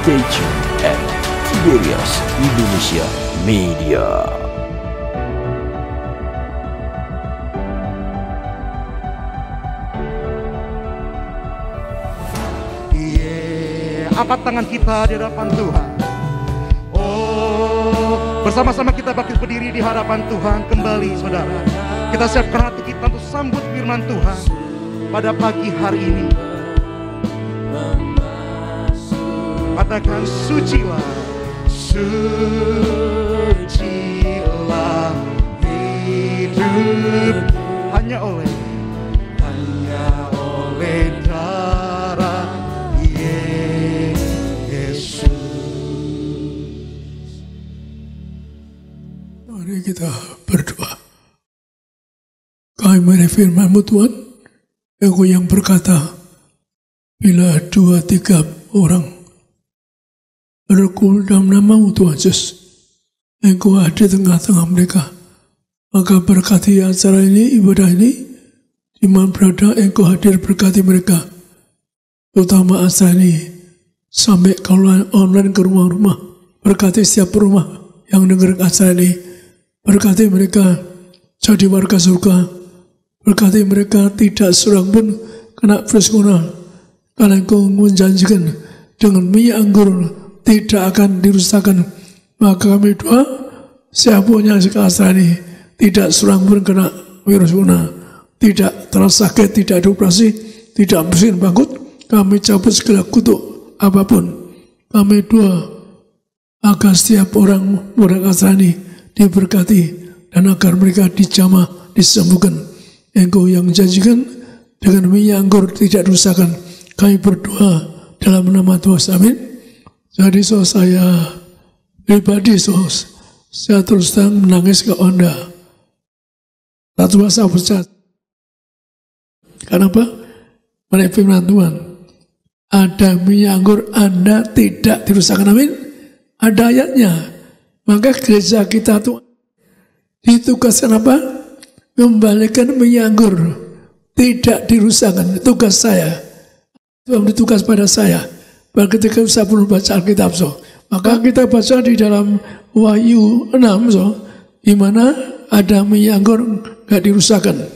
Stay tuned at Tiberias Indonesia Media. Angkat tangan kita di hadapan Tuhan. Oh, bersama-sama kita berdiri di hadapan Tuhan kembali, saudara. Kita siapkan hati kita untuk sambut firman Tuhan pada pagi hari ini. Katakan, sucilah, sucilah hidup hanya oleh darah Yesus. Mari kita berdoa. Kami menerima firman-Mu Tuhan, Engkau yang berkata, bila 2-3 orang berkumpul dalam nama-Mu Tuhan Yesus, Engkau ada di tengah-tengah mereka. Maka berkati acara ini, ibadah ini, di mana berada Engkau hadir, berkati mereka. Terutama acara ini, sampai kalau online ke rumah-rumah, berkati setiap rumah yang dengar acara ini, berkati mereka jadi warga surga, berkati mereka tidak seorang pun kena virus corona, karena Engkau menjanjikan dengan minyak anggur tidak akan dirusakkan. Maka kami doa, siapapun yang acara ini tidak seorang pun kena virus corona, tidak terasa sakit, tidak dioperasi, tidak miskin bangkrut. Kami cabut segala kutuk apapun. Kami doa agar setiap orang acara ini diberkati dan agar mereka dijamah, disembuhkan. Engkau yang janjikan dengan minyak anggur tidak dirusakkan. Kami berdoa dalam nama Tuhan, amin. Jadi saya pribadi saya terus terang menangis ke Anda. Satu bahasa besar. Kenapa? Menurut firman Tuhan, ada minyak anggur Anda tidak dirusakkan, amin. Ada ayatnya. Maka gereja kita tuh ditugaskan apa? Membalikan minyak anggur tidak dirusakkan. Tugas saya. Tuhan ditugas pada saya. Bahkan ketika saya belum baca Alkitab, maka kita baca di dalam Wahyu 6, di mana ada minyak anggur tidak dirusakkan.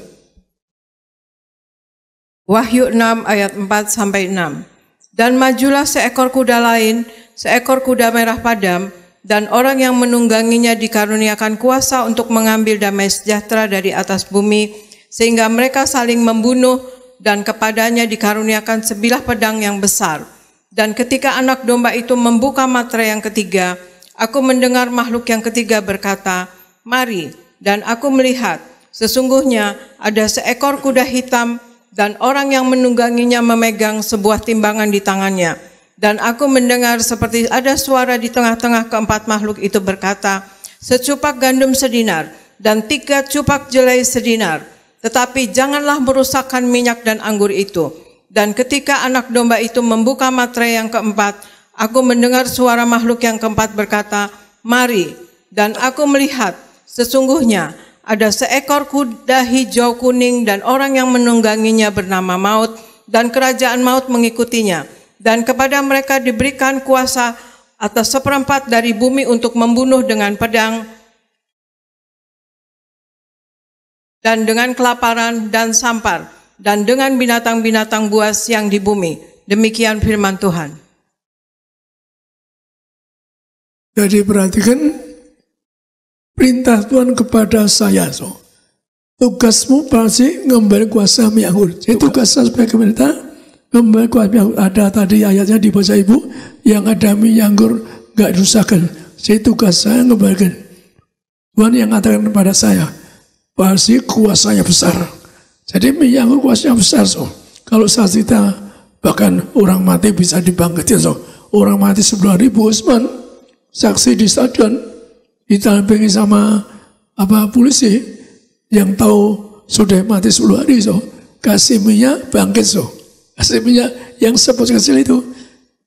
Wahyu 6 ayat 4-6. Dan majulah seekor kuda lain, seekor kuda merah padam, dan orang yang menungganginya dikaruniakan kuasa untuk mengambil damai sejahtera dari atas bumi, sehingga mereka saling membunuh, dan kepadanya dikaruniakan sebilah pedang yang besar. Dan ketika anak domba itu membuka materai yang ketiga, aku mendengar makhluk yang ketiga berkata, mari, dan aku melihat, sesungguhnya ada seekor kuda hitam, dan orang yang menungganginya memegang sebuah timbangan di tangannya. Dan aku mendengar seperti ada suara di tengah-tengah keempat makhluk itu berkata, secupak gandum sedinar, dan 3 cupak jelai sedinar, tetapi janganlah merusakkan minyak dan anggur itu. Dan ketika anak domba itu membuka materai yang keempat, aku mendengar suara makhluk yang keempat berkata, mari, dan aku melihat, sesungguhnya ada seekor kuda hijau kuning dan orang yang menungganginya bernama Maut, dan kerajaan maut mengikutinya. Dan kepada mereka diberikan kuasa atas 1/4 dari bumi untuk membunuh dengan pedang dan dengan kelaparan dan sampar dan dengan binatang-binatang buas yang di bumi. Demikian firman Tuhan. Jadi perhatikan perintah Tuhan kepada saya. Tugasmu pasti ngembali kuasa minyak anggur. Jadi tugas saya sebagai pemerintah ngembali kuasa minyak anggur. Ada tadi ayatnya dibaca Ibu, yang ada minyak anggur gak dirusakkan. Jadi tugas saya ngembalikan. Tuhan yang mengatakan kepada saya, pasti kuasanya besar. Jadi minyak anggur kuasanya besar. Kalau saat kita bahkan orang mati bisa dibangkitin. Orang mati 10.000 Usman, saksi di stadion, ditampingi sama polisi yang tahu sudah mati 10 hari, kasih minyak bangkit, kasih minyak yang kecil itu,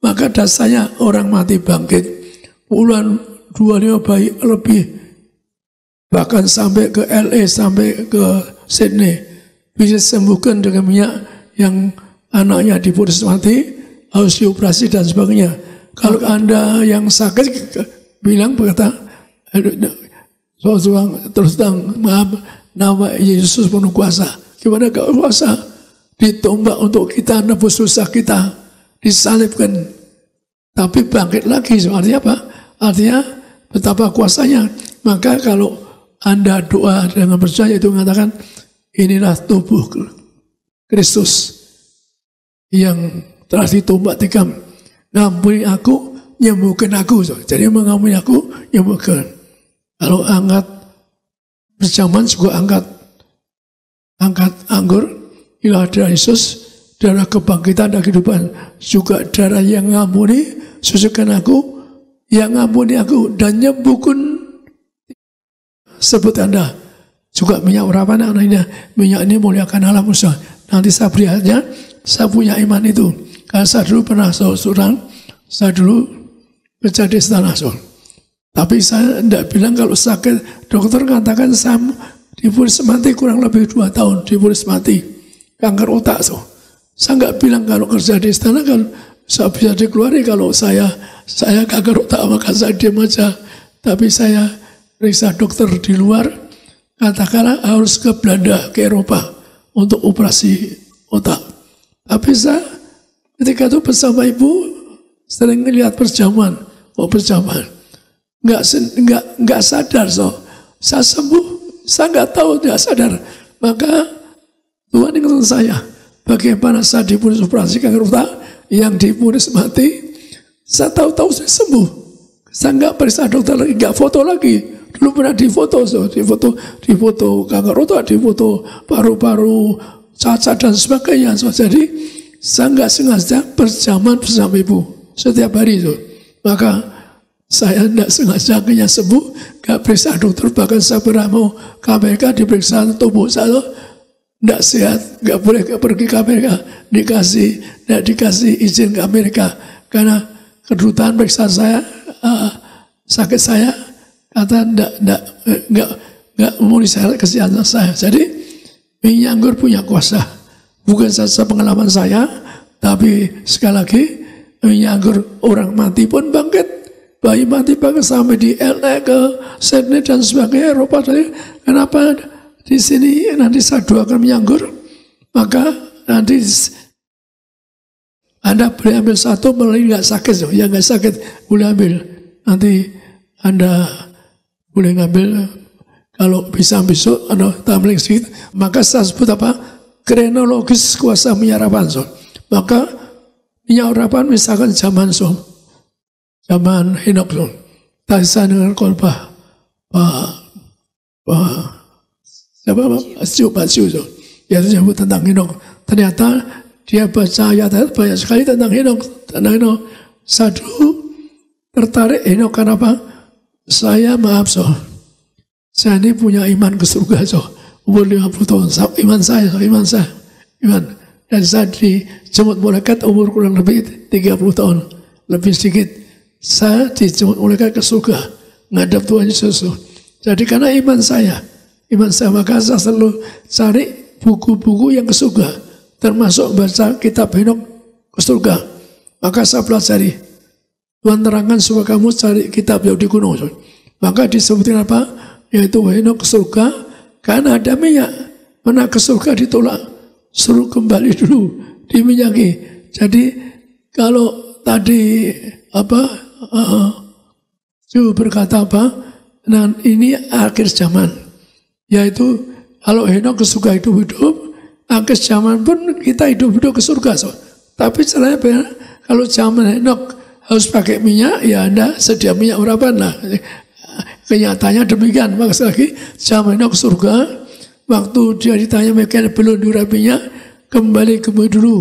maka dasarnya orang mati bangkit. Puluhan 25 bayi lebih, bahkan sampai ke LA, sampai ke Sydney, bisa sembuhkan dengan minyak yang anaknya diputus mati, harus dioperasi dan sebagainya. Kalau Anda yang sakit bilang berkata, terus terang, maaf, nama Yesus penuh kuasa. Gimana kalau kuasa? Ditombak untuk kita, nebus dosa kita, disalibkan. Tapi bangkit lagi, artinya apa? Artinya betapa kuasanya. Maka kalau Anda doa dengan percaya itu mengatakan, inilah tubuh Kristus yang telah ditombak tikam. Ngampuni aku, nyembuhkan aku. Jadi mengampuni aku, nyembuhkan. Kalau angkat berjamaah juga angkat anggur, inilah darah Yesus, darah kebangkitan dan kehidupan, juga darah yang ngampuni, susukan aku, yang ngampuni aku dan nyembuhkan. Sebut Anda juga minyak urapan anaknya, minyak ini muliakan Allah Musa. Nanti saya beri aja, saya punya iman itu. Karena saya dulu pernah seorang, saya dulu kerja di Istana Sol. Tapi saya tidak bilang kalau sakit, dokter mengatakan saya divonis mati kurang lebih 2 tahun, divonis mati, kanker otak. Saya nggak bilang kalau kerja di istana kan saya bisa dikeluarin. Kalau saya kanker otak maka saya diam aja. Tapi saya periksa dokter di luar, katakanlah harus ke Belanda, ke Eropa untuk operasi otak. Tapi saya ketika itu bersama ibu sering melihat perjamuan, nggak sadar. Saya sembuh, saya nggak tahu, nggak sadar. Maka Tuhan ingatkan saya, bagaimana saya divonis operasi kanker otak, yang divonis mati, saya tahu-tahu saya sembuh. Saya nggak periksa dokter lagi, nggak foto lagi. Dulu pernah difoto kanker otak, difoto paru-paru, cacat dan sebagainya. Jadi saya nggak sengaja berjamaah bersama ibu setiap hari itu. Maka saya tidak sengaja akhirnya sembuh, gak periksa dokter, bahkan saya pernah mau ke Amerika, diperiksa tubuh saya tidak sehat, gak boleh pergi ke Amerika, tidak dikasih izin ke Amerika, karena kedutaan periksa saya, sakit saya, kata nggak memenuhi syarat kesehatan saya. Jadi minyak anggur punya kuasa, bukan saja pengalaman saya, tapi sekali lagi minyak anggur orang mati pun bangkit. Bayi mati bahkan sampai di LA, ke Sydney dan sebagainya, Eropa. Kenapa di sini nanti saya doakan minyak anggur? Maka nanti Anda boleh ambil satu, malah nggak sakit. Ya nggak sakit, boleh ambil. Nanti Anda boleh ngambil, kalau bisa besok atau tambah sedikit. Maka saya sebut apa? Kronologis kuasa minyak urapan. Maka minyak urapan misalkan zaman zaman Henok, tadi saya dengar khotbah Pak Siu, yaitu nyebut tentang Henok. Ternyata dia baca ayat banyak sekali tentang Henok. Saya dulu tertarik Henok karena apa? Saya ini punya iman ke surga, umur 50 tahun, iman saya. Dan saya dijemput malaikat umur kurang lebih 30 tahun, lebih sedikit. Saya dijemput malaikat ke surga, ngadap Tuhan Yesus. Jadi karena iman saya, maka saya selalu cari buku-buku yang ke surga, termasuk baca kitab Henok ke surga. Maka saya pelajari. Tuhan terangkan supaya kamu cari kitab Yahudi kuno. Maka disebutkan apa? Yaitu Henok ke surga, karena ada minyak. Mana ke surga ditolak, suruh kembali dulu, diminyaki. Jadi kalau tadi Ju berkata apa? Nah ini akhir zaman, yaitu kalau Henok ke surga hidup-hidup, akhir zaman pun kita hidup-hidup ke surga. Tapi caranya benar, kalau zaman Henok harus pakai minyak, ya Anda sedia minyak urapan lah. Kenyataannya demikian. Maksud lagi, zaman Henok ke surga, waktu dia ditanya mereka belum diurapi minyak, kembali ke bumi dulu,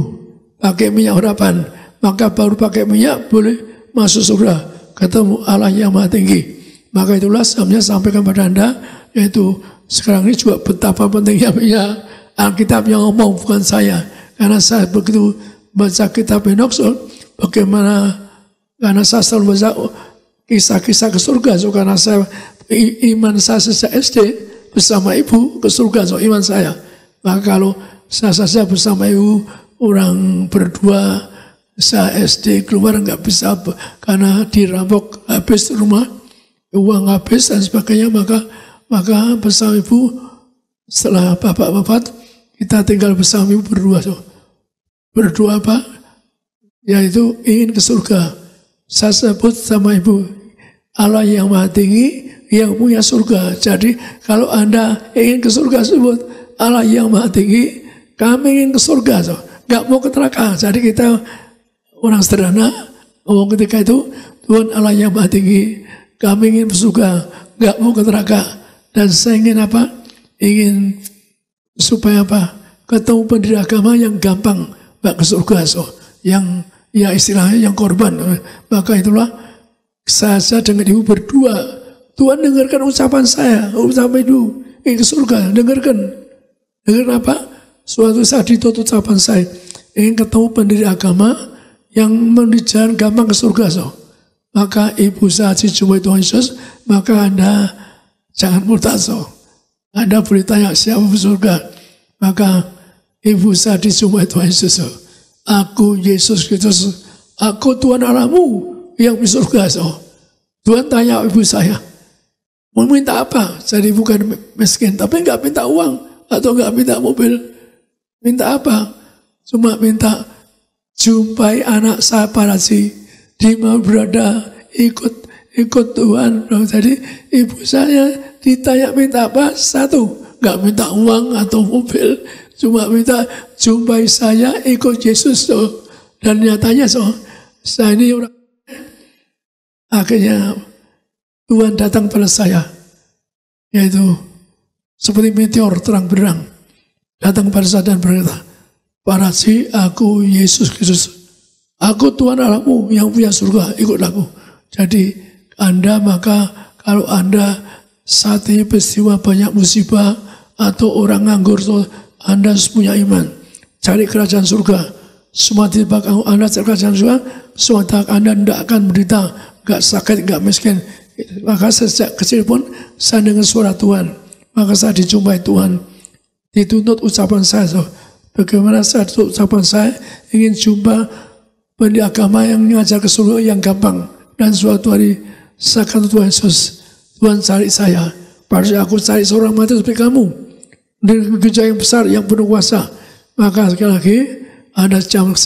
pakai minyak urapan, maka baru pakai minyak boleh masuk surga, ketemu Allah yang maha tinggi. Maka itulah saya sampaikan pada Anda, yaitu sekarang ini juga betapa pentingnya minyak. Alkitab yang ngomong, bukan saya. Karena saya begitu baca kitab Henok, bagaimana, karena saya selalu baca kisah-kisah ke surga, karena saya iman saya sejak SD bersama ibu ke surga, iman saya. Maka kalau saya saja bersama ibu, orang berdua Saya SD keluar nggak bisa karena dirampok habis rumah, uang habis dan sebagainya, maka bersama ibu setelah bapak wafat kita tinggal bersama ibu berdua. Berdua apa? Yaitu ingin ke surga. Saya sebut sama ibu, Allah yang Maha Tinggi yang punya surga. Jadi kalau Anda ingin ke surga, sebut Allah yang Maha Tinggi, kami ingin ke surga, nggak mau ke neraka. Jadi kita orang sederhana ngomong ketika itu, Tuhan Allah yang Maha Tinggi, kami ingin ke surga, nggak mau ke neraka. Dan saya ingin apa? Ingin supaya apa? Ketemu pendiri agama yang gampang ke surga, yang ya istilahnya yang korban. Maka itulah saya dengan ibu berdua, Tuhan dengarkan ucapan saya, ucapan itu ingin ke surga, dengarkan apa? Suatu saat ditutup ucapan saya, ingin ketemu pendiri agama yang menjalan gampang ke surga. Maka ibu saat dijumpai Tuhan Yesus, maka Anda jangan murtad. Anda boleh tanya siapa surga. Maka ibu saat dijumpai Tuhan Yesus, aku Yesus Kristus, aku Tuhan Allahmu yang di surga. Tuhan tanya ibu saya, mau minta apa? Jadi bukan miskin, tapi nggak minta uang atau nggak minta mobil. Minta apa? Cuma minta jumpai anak saya Parasi, di mana berada, ikut Tuhan. Jadi ibu saya ditanya minta apa? Satu, nggak minta uang atau mobil, cuma minta jumpai saya, ikut Yesus. Dan nyatanya saya ini orang. Akhirnya Tuhan datang pada saya, yaitu seperti meteor terang benderang datang pada saya dan berkata, Parasi, aku Yesus Kristus, aku Tuhan Allahmu yang punya surga, ikutlah aku. Jadi Anda, maka kalau Anda saat ini peristiwa banyak musibah atau orang nganggur, Anda harus punya iman, cari kerajaan surga. Semua tiba Anda cari kerajaan surga, semua Anda tidak akan menderita, nggak sakit, nggak miskin. Maka sejak kecil pun saya dengar suara Tuhan, maka saya dijumpai Tuhan. Dituntut ucapan saya, bagaimana saya tuntut ucapan saya, ingin jumpa pendiri agama yang mengajar ke surga yang gampang. Dan suatu hari saya kata Tuhan Yesus, Tuhan cari saya, padahal aku cari seorang mati seperti kamu, di gereja yang besar, yang penuh kuasa. Maka sekali lagi, Anda jangan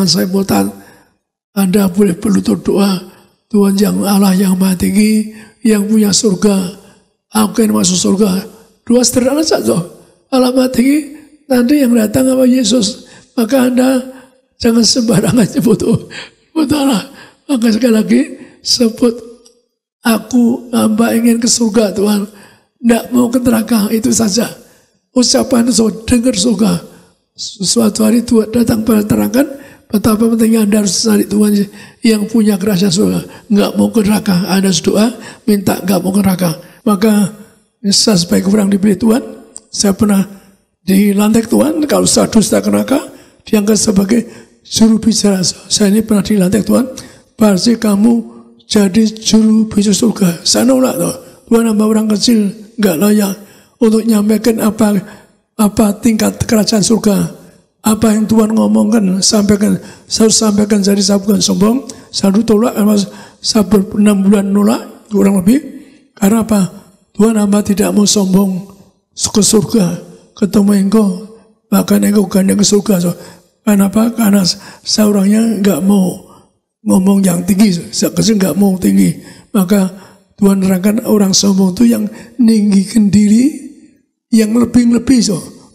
saya murtad. Anda boleh berlutut doa, Tuhan yang Allah yang Maha Tinggi, yang punya surga, aku yang masuk surga. Dua sederhana saja, Allah Maha Tinggi, nanti yang datang sama Yesus. Maka Anda jangan sembarangan sebut Allah. Maka sekali lagi, sebut aku hamba ingin ke surga Tuhan, tidak mau ke neraka, itu saja. Ucapan itu dengar surga. Suatu hari Tuhan datang pada terangkan betapa pentingnya Anda harus cari Tuhan yang punya kerajaan surga. Nggak mau ke neraka, Anda harus doa, minta nggak mau ke neraka. Maka saya sebagai orang diberi Tuhan, saya pernah dilantik Tuhan, kalau saya dusta ke neraka, diangkat sebagai juru bicara. Saya ini pernah dilantik Tuhan, pasti kamu jadi juru bicara surga. Saya nolak Tuhan, hamba orang kecil nggak layak untuk nyampaikan apa tingkat kerajaan surga, apa yang Tuhan ngomongkan, sampaikan. Saya sampaikan, jadi saya bukan sombong, saya tolak, saya 6 bulan nolak, kurang lebih. Karena apa? Tuhan hamba tidak mau sombong ke surga, ketemu engkau, bahkan engkau gandeng ke surga. Kenapa? Karena saya orangnya nggak mau ngomong yang tinggi, saya kecil nggak mau tinggi. Maka Tuhan nerangkan orang sombong itu yang ninggikan diri, yang lebih-lebih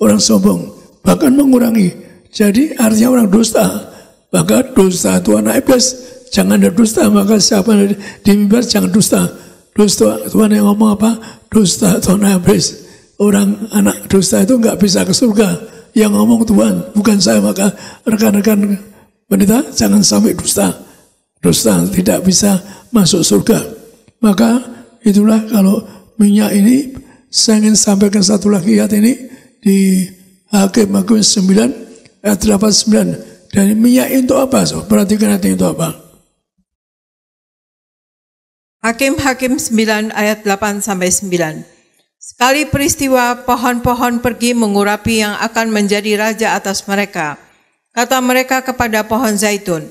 orang sombong, bahkan mengurangi. Jadi artinya orang dusta, maka dusta itu anak iblis, jangan ada dusta. Maka siapa di mimbar jangan dusta. Dusta Tuhan yang ngomong apa? Dusta itu anak iblis. Orang anak dusta itu nggak bisa ke surga. Yang ngomong Tuhan, bukan saya. Maka rekan-rekan pendeta jangan sampai dusta. Dusta tidak bisa masuk surga. Maka itulah kalau minyak ini. Saya ingin sampaikan satu lagi ayat ini di Hakim 9 ayat 8-9. Dan minyak itu apa? Perhatikan ayat itu apa. Hakim 9 ayat 8-9. Sekali peristiwa pohon-pohon pergi mengurapi yang akan menjadi raja atas mereka. Kata mereka kepada pohon zaitun,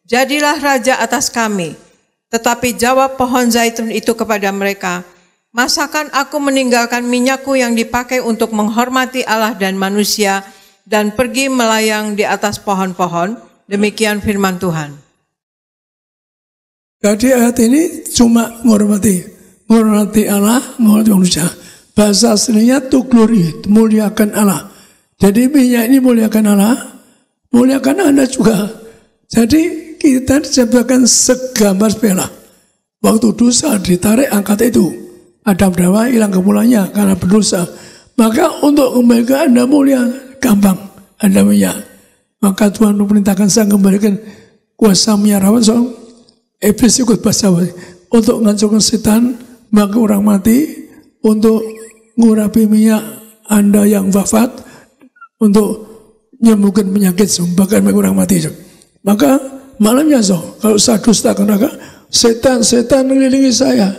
jadilah raja atas kami. Tetapi jawab pohon zaitun itu kepada mereka, masakan aku meninggalkan minyakku yang dipakai untuk menghormati Allah dan manusia dan pergi melayang di atas pohon-pohon? Demikian firman Tuhan. Jadi ayat ini cuma menghormati Allah, menghormati manusia. Bahasa aslinya to glory, muliakan Allah. Jadi minyak ini muliakan Allah, muliakan Anda juga. Jadi kita diciptakan segambar sepela. Waktu dosa ditarik angkat itu, Adam dan Hawa hilang kemuliaannya karena berdosa. Maka untuk kembalikan Anda mulia, gampang, Anda minyak. Maka Tuhan memerintahkan saya kembalikan kuasa minyak rawat. Iblis ikut bahasa untuk menghancurkan setan, maka orang mati, untuk ngurapi minyak Anda yang wafat, untuk menyembuhkan penyakit, bahkan orang mati. Maka malamnya kalau saya dusta neraka, setan mengelilingi saya.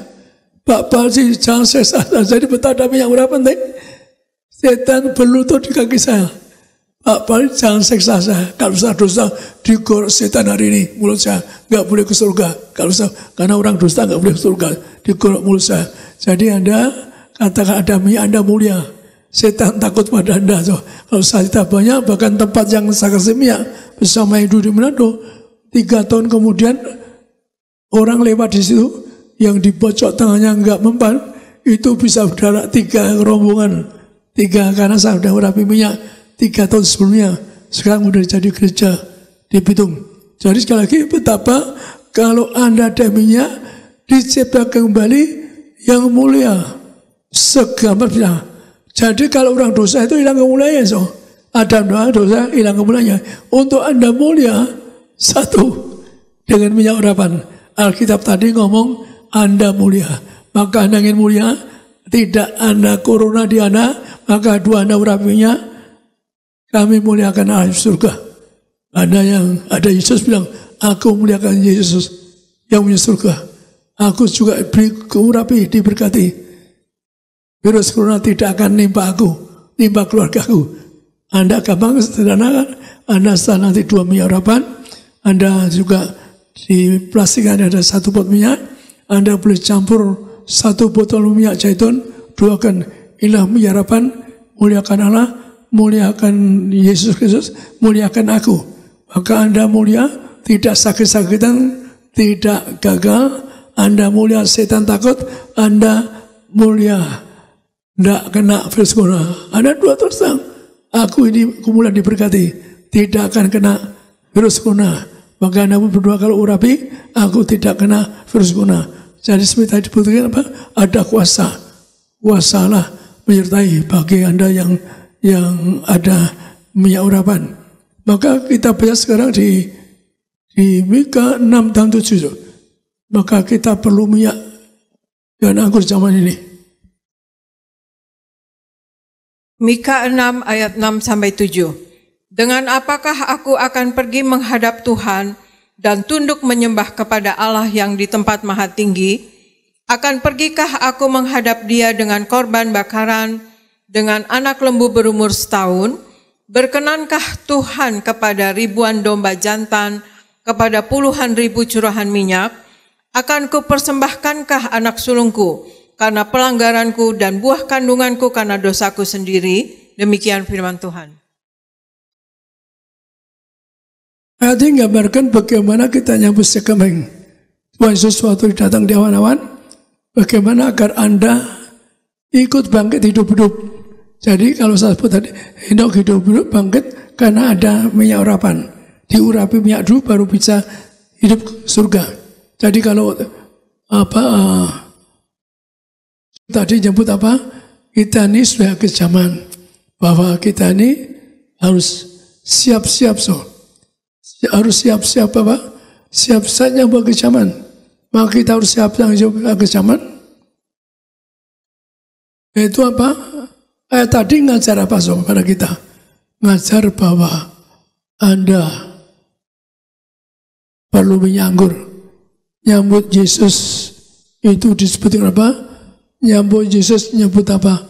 Pak Palsi jangan seksa, jadi betapa yang berapa penting. Setan berlutut di kaki saya. Pak Palsi jangan seksa saya. Kalau saya dusta digorok setan hari ini, mulut saya nggak boleh ke surga. Kalau saya, karena orang dusta nggak boleh ke surga, digorok mulut saya. Jadi Anda katakan ada minyak, Anda mulia. Setan takut pada Anda. Kalau saya banyak, bahkan tempat yang saya kasih minyak bersama Ibu di Manado, 3 tahun kemudian orang lewat di situ yang dibocok tangannya nggak mempan, itu bisa berdarah 3 rombongan, 3 karena saya sudah urapi minyak 3 tahun sebelumnya. Sekarang sudah jadi gereja di Bitung. Jadi sekali lagi betapa kalau Anda ada minyak diciptakan kembali yang mulia segambarnya. Jadi kalau orang dosa itu hilang kemuliaannya, Adam dosa hilang kemuliaannya. Untuk Anda mulia, satu dengan minyak urapan. Alkitab tadi ngomong Anda mulia, maka Anda ingin mulia, tidak Anda corona di Anda, maka 2 Anda urapinya, kami muliakan Allah di surga. Ada Yesus bilang, aku muliakan Yesus yang punya surga. Aku juga urapi, diberkati. Virus corona tidak akan nimpa aku, nimpa keluargaku. Anda gampang sederhana kan? Anda setelah nanti 2 minyak urapan, Anda juga di plastik ada 1 pot minyak, Anda boleh campur 1 botol minyak zaitun, doakan inilah minyak urapan, muliakan Allah, muliakan Yesus Kristus, muliakan aku. Maka Anda mulia, tidak sakit-sakitan, tidak gagal, Anda mulia, setan takut, Anda mulia. Tidak kena virus corona. Ada 2 terus terang. Aku ini kumulan diberkati, tidak akan kena virus corona. Maka Anda berdoa kalau urapi, aku tidak kena virus corona. Jadi seperti tadi dibutuhkan apa? Ada kuasa. Kuasa Allah menyertai bagi Anda yang ada minyak urapan. Maka kita baca sekarang di Mika 6 dan 7. Maka kita perlu minyak dan anggur zaman ini. Mika 6 ayat 6-7. Dengan apakah aku akan pergi menghadap Tuhan dan tunduk menyembah kepada Allah yang di tempat maha tinggi? Akan pergikah aku menghadap Dia dengan korban bakaran, dengan anak lembu berumur setahun? Berkenankah Tuhan kepada ribuan domba jantan, kepada puluhan ribu curahan minyak? Akan kupersembahkankah anak sulungku karena pelanggaranku dan buah kandunganku karena dosaku sendiri? Demikian firman Tuhan. Ayat ini gambarkan bagaimana kita nyambut sekemeng. Tuhan Yesus suatu datang di awan-awan, bagaimana agar Anda ikut bangkit hidup-hidup. Jadi kalau saya sebut tadi, Henok hidup-hidup bangkit karena ada minyak urapan. Diurapi minyak dulu baru bisa hidup surga. Jadi kalau tadi nyebut apa? Kita ini sudah ke zaman bahwa kita ini harus siap-siap harus siap-siap apa? Siap-siap nyambut ke zaman. Maka kita harus siap ke zaman. Itu apa? Tadi ngajar apa pada kita? Ngajar bahwa Anda perlu minyak anggur. Nyambut Yesus itu disebut apa? Nyambut Yesus nyambut apa?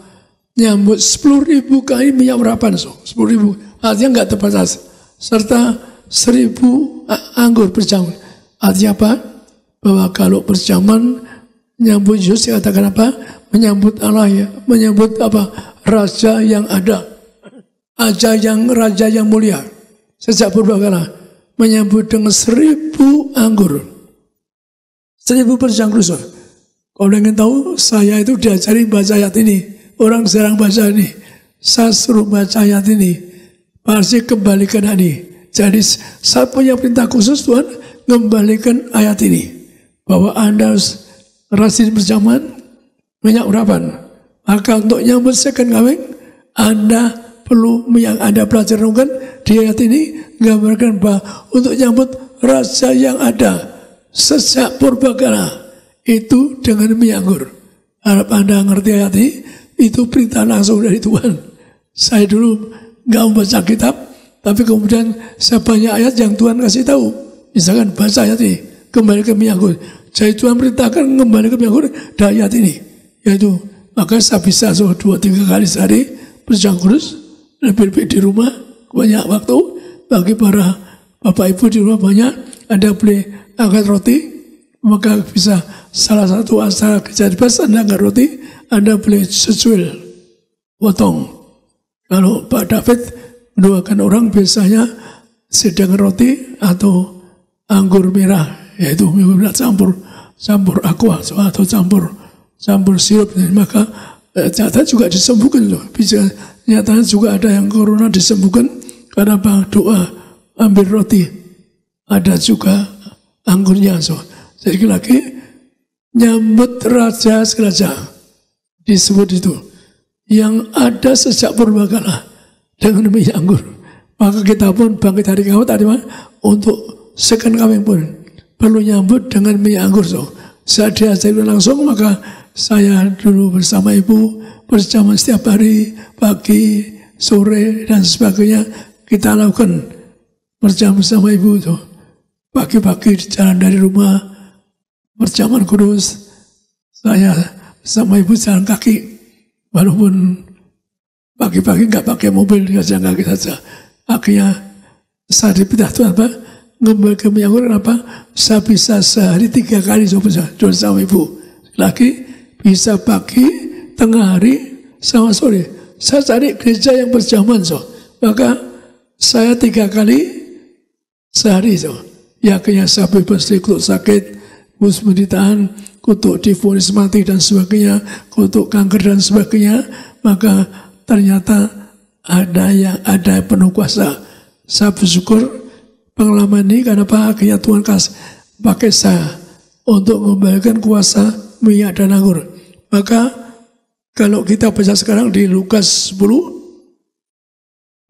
Nyambut 10.000 kali minyak urapan. 10.000 artinya nggak terbatas. Serta 1000 anggur berjamun. Artinya apa? Bahwa kalau berjaman menyambut Yesus dikatakan apa? Menyambut Allah ya, menyambut apa? Raja yang ada, raja yang mulia sejak purbakala, menyambut dengan 1000 anggur, 1000 berjangkut. Kalau ingin tahu, saya itu diajari baca ayat ini, orang jarang baca ini, saya suruh baca ayat ini, pasti kembalikan ini. Jadi saya punya perintah khusus Tuhan, kembalikan ayat ini, bahwa Anda rajin berjaman, minyak urapan. Maka untuk nyambut second coming, Anda perlu yang Anda belajar renungkan di ayat ini, gambarkan bahwa untuk nyambut raja yang ada sejak purbakala itu dengan minyak anggur. Harap Anda ngerti ayat ini, itu perintah langsung dari Tuhan. Saya dulu nggak membaca kitab, tapi kemudian saya banyak ayat yang Tuhan kasih tahu. Misalkan baca ayat ini, kembali ke minyak anggur. Jadi Tuhan perintahkan kembali ke minyak anggur dari ayat ini, yaitu maka saya bisa 2-3 kali sehari berjangkut, lebih-lebih di rumah, banyak waktu. Bagi para bapak ibu di rumah banyak, Anda boleh angkat roti, maka bisa salah satu acara kerja bebas Anda angkat roti, Anda boleh secuil, potong. Kalau Pak David mendoakan orang biasanya sedang roti atau anggur merah, yaitu merah campur aqua atau campur sirup, maka ternyata juga disembuhkan loh. Bisa nyatanya juga ada yang corona disembuhkan karena doa ambil roti, ada juga anggurnya. Jadi lagi nyambut raja sekeraja disebut itu yang ada sejak purbakala dengan minyak anggur. Maka kita pun bangkit hari kiamat tadi untuk second coming pun perlu nyambut dengan minyak anggur. Saya diajari langsung, maka saya dulu bersama ibu berjaman setiap hari, pagi, sore, dan sebagainya. Kita lakukan berjaman bersama ibu itu. Pagi-pagi jalan dari rumah, berjaman kudus. Saya sama ibu jalan kaki. Walaupun pagi-pagi nggak pakai mobil, jalan kaki saja. Akhirnya saya dipindah Tuhan apa? Ngembal ke minyak anggur, kenapa? Saya bisa sehari 3 kali sama ibu. Lagi bisa pagi, tengah hari, sama sore. Saya cari gereja yang berjamaah, maka saya 3 kali sehari. Ya, akhirnya saya bebas dari kutuk sakit, penderitaan, kutuk divonis mati dan sebagainya, kutuk kanker dan sebagainya. Maka ternyata ada penuh kuasa. Saya bersyukur pengalaman ini karena akhirnya Tuhan pakai saya untuk mengembalikan kuasa minyak dan anggur. Maka kalau kita baca sekarang di Lukas 10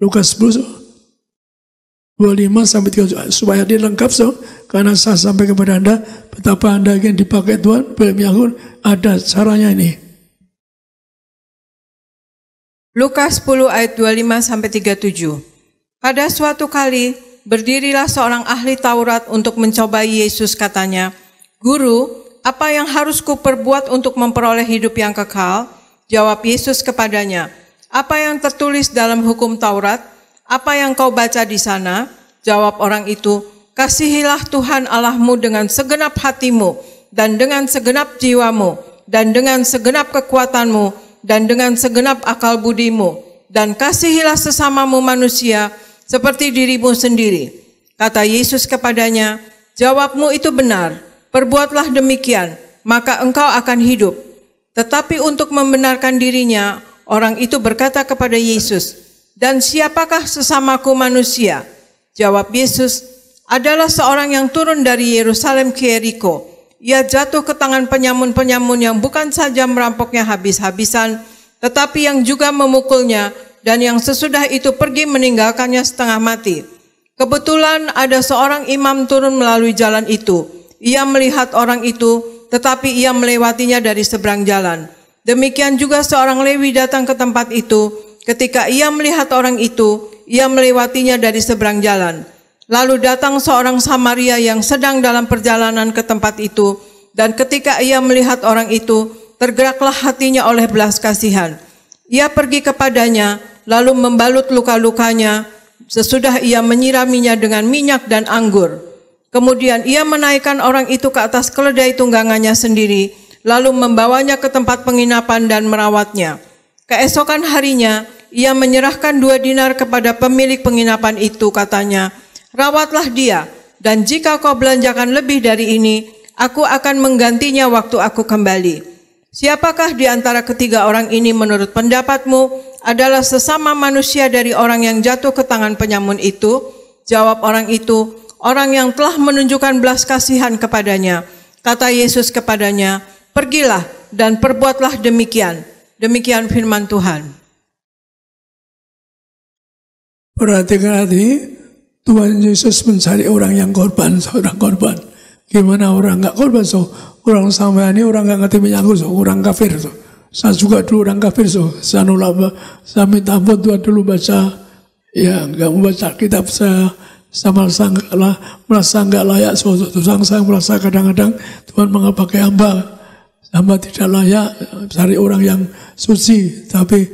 25-37 supaya dia lengkap karena saya sampai kepada Anda betapa Anda ingin dipakai Tuhan minyak anggur, ada caranya ini. Lukas 10 ayat 25-37. Pada suatu kali berdirilah seorang ahli Taurat untuk mencobai Yesus, katanya, "Guru, apa yang harus kuperbuat untuk memperoleh hidup yang kekal?" Jawab Yesus kepadanya, "Apa yang tertulis dalam hukum Taurat? Apa yang kau baca di sana?" Jawab orang itu, "Kasihilah Tuhan Allahmu dengan segenap hatimu, dan dengan segenap jiwamu, dan dengan segenap kekuatanmu, dan dengan segenap akal budimu, dan kasihilah sesamamu manusia seperti dirimu sendiri." Kata Yesus kepadanya, "Jawabmu itu benar, perbuatlah demikian, maka engkau akan hidup." Tetapi untuk membenarkan dirinya, orang itu berkata kepada Yesus, "Dan siapakah sesamaku manusia?" Jawab Yesus, "Adalah seorang yang turun dari Yerusalem ke Yeriko. Ia jatuh ke tangan penyamun-penyamun yang bukan saja merampoknya habis-habisan, tetapi yang juga memukulnya, dan yang sesudah itu pergi meninggalkannya setengah mati. Kebetulan ada seorang imam turun melalui jalan itu. Ia melihat orang itu, tetapi ia melewatinya dari seberang jalan. Demikian juga seorang Lewi datang ke tempat itu. Ketika ia melihat orang itu, ia melewatinya dari seberang jalan. Lalu datang seorang Samaria yang sedang dalam perjalanan ke tempat itu, dan ketika ia melihat orang itu, tergeraklah hatinya oleh belas kasihan. Ia pergi kepadanya, lalu membalut luka-lukanya, sesudah ia menyiraminya dengan minyak dan anggur. Kemudian ia menaikkan orang itu ke atas keledai tunggangannya sendiri, lalu membawanya ke tempat penginapan dan merawatnya. Keesokan harinya, ia menyerahkan 2 dinar kepada pemilik penginapan itu, katanya, "Rawatlah dia, dan jika kau belanjakan lebih dari ini, aku akan menggantinya waktu aku kembali." Siapakah di antara ketiga orang ini menurut pendapatmu adalah sesama manusia dari orang yang jatuh ke tangan penyamun itu? Jawab orang itu, "Orang yang telah menunjukkan belas kasihan kepadanya." Kata Yesus kepadanya, "Pergilah dan perbuatlah demikian." Demikian firman Tuhan. Perhatikan hati, Tuhan Yesus mencari orang yang korban, seorang korban. Gimana orang nggak korban, orang sama ini orang nggak ngerti menyangkut, orang kafir. Saya juga dulu orang kafir, saya minta ampun Tuhan dulu baca, ya nggak membaca kitab saya merasa nggak layak, saya merasa kadang-kadang Tuhan mengapakai hamba tidak layak, cari orang yang suci, tapi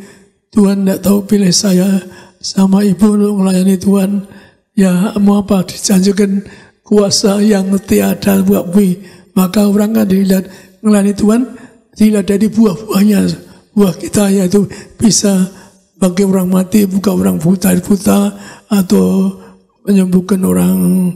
Tuhan tidak tahu pilih saya sama ibu untuk melayani Tuhan. Ya mau apa, dijanjikan kuasa yang tiada buat bui, maka orang kan dilihat melayani Tuhan, dilihat dari buah-buahnya, buah kita yaitu bisa bagi orang mati, buka orang buta atau menyembuhkan orang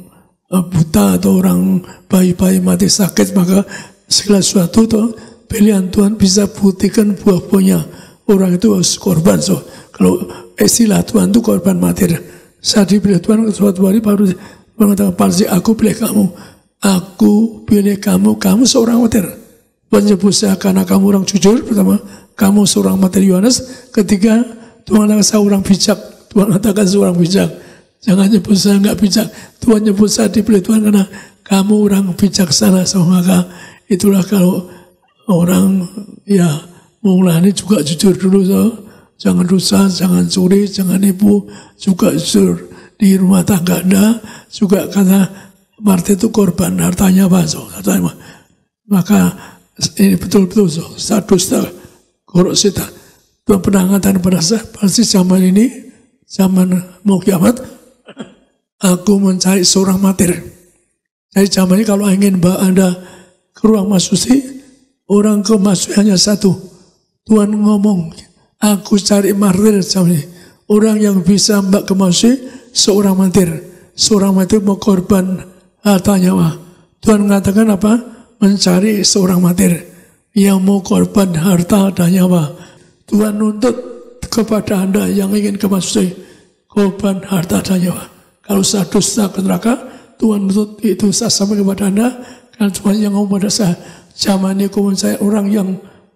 buta atau orang bayi-bayi mati sakit, maka segala sesuatu itu pilihan Tuhan bisa buktikan buah-buahnya. Orang itu harus korban. Kalau istilah Tuhan itu korban mati. Saat dipilih Tuhan suatu hari baru mengatakan, "Palsi, aku pilih kamu, kamu seorang martir." Menyebut saya karena kamu orang jujur, pertama, kamu seorang martir Yohanes, ketiga, Tuhan katakan saya orang bijak, Tuhan katakan seorang bijak. Jangan nyebut saya enggak bijak, Tuhan nyebut saya dipilih Tuhan karena kamu orang bijaksana. Maka itulah kalau orang ya mau melayani juga jujur dulu, jangan rusak, jangan curi, jangan nipu, juga jujur. Di rumah tangga Anda juga kata martir itu korban hartanya katanya. Maka ini betul-betul saya dusta, korupsi. Tuhan pernah mengatakan pada saya, pasti zaman ini, zaman mau kiamat, aku mencari seorang martir. Jadi zaman ini kalau ingin bawa Anda ke ruang masuci, orang ke masuci hanya satu. Tuhan ngomong, aku cari martir zaman ini. Orang yang bisa mbak ke masuci, seorang martir mau korban harta nyawa. Tuhan mengatakan apa? Mencari seorang martir yang mau korban harta dan nyawa. Tuhan nuntut kepada Anda yang ingin ke masuci, korban harta dan nyawa. Kalau saya dusta ke neraka, Tuhan nuntut itu saya sampaikan kepada Anda, karena Tuhan yang ngomong pada saya, zaman ini aku mencari orang yang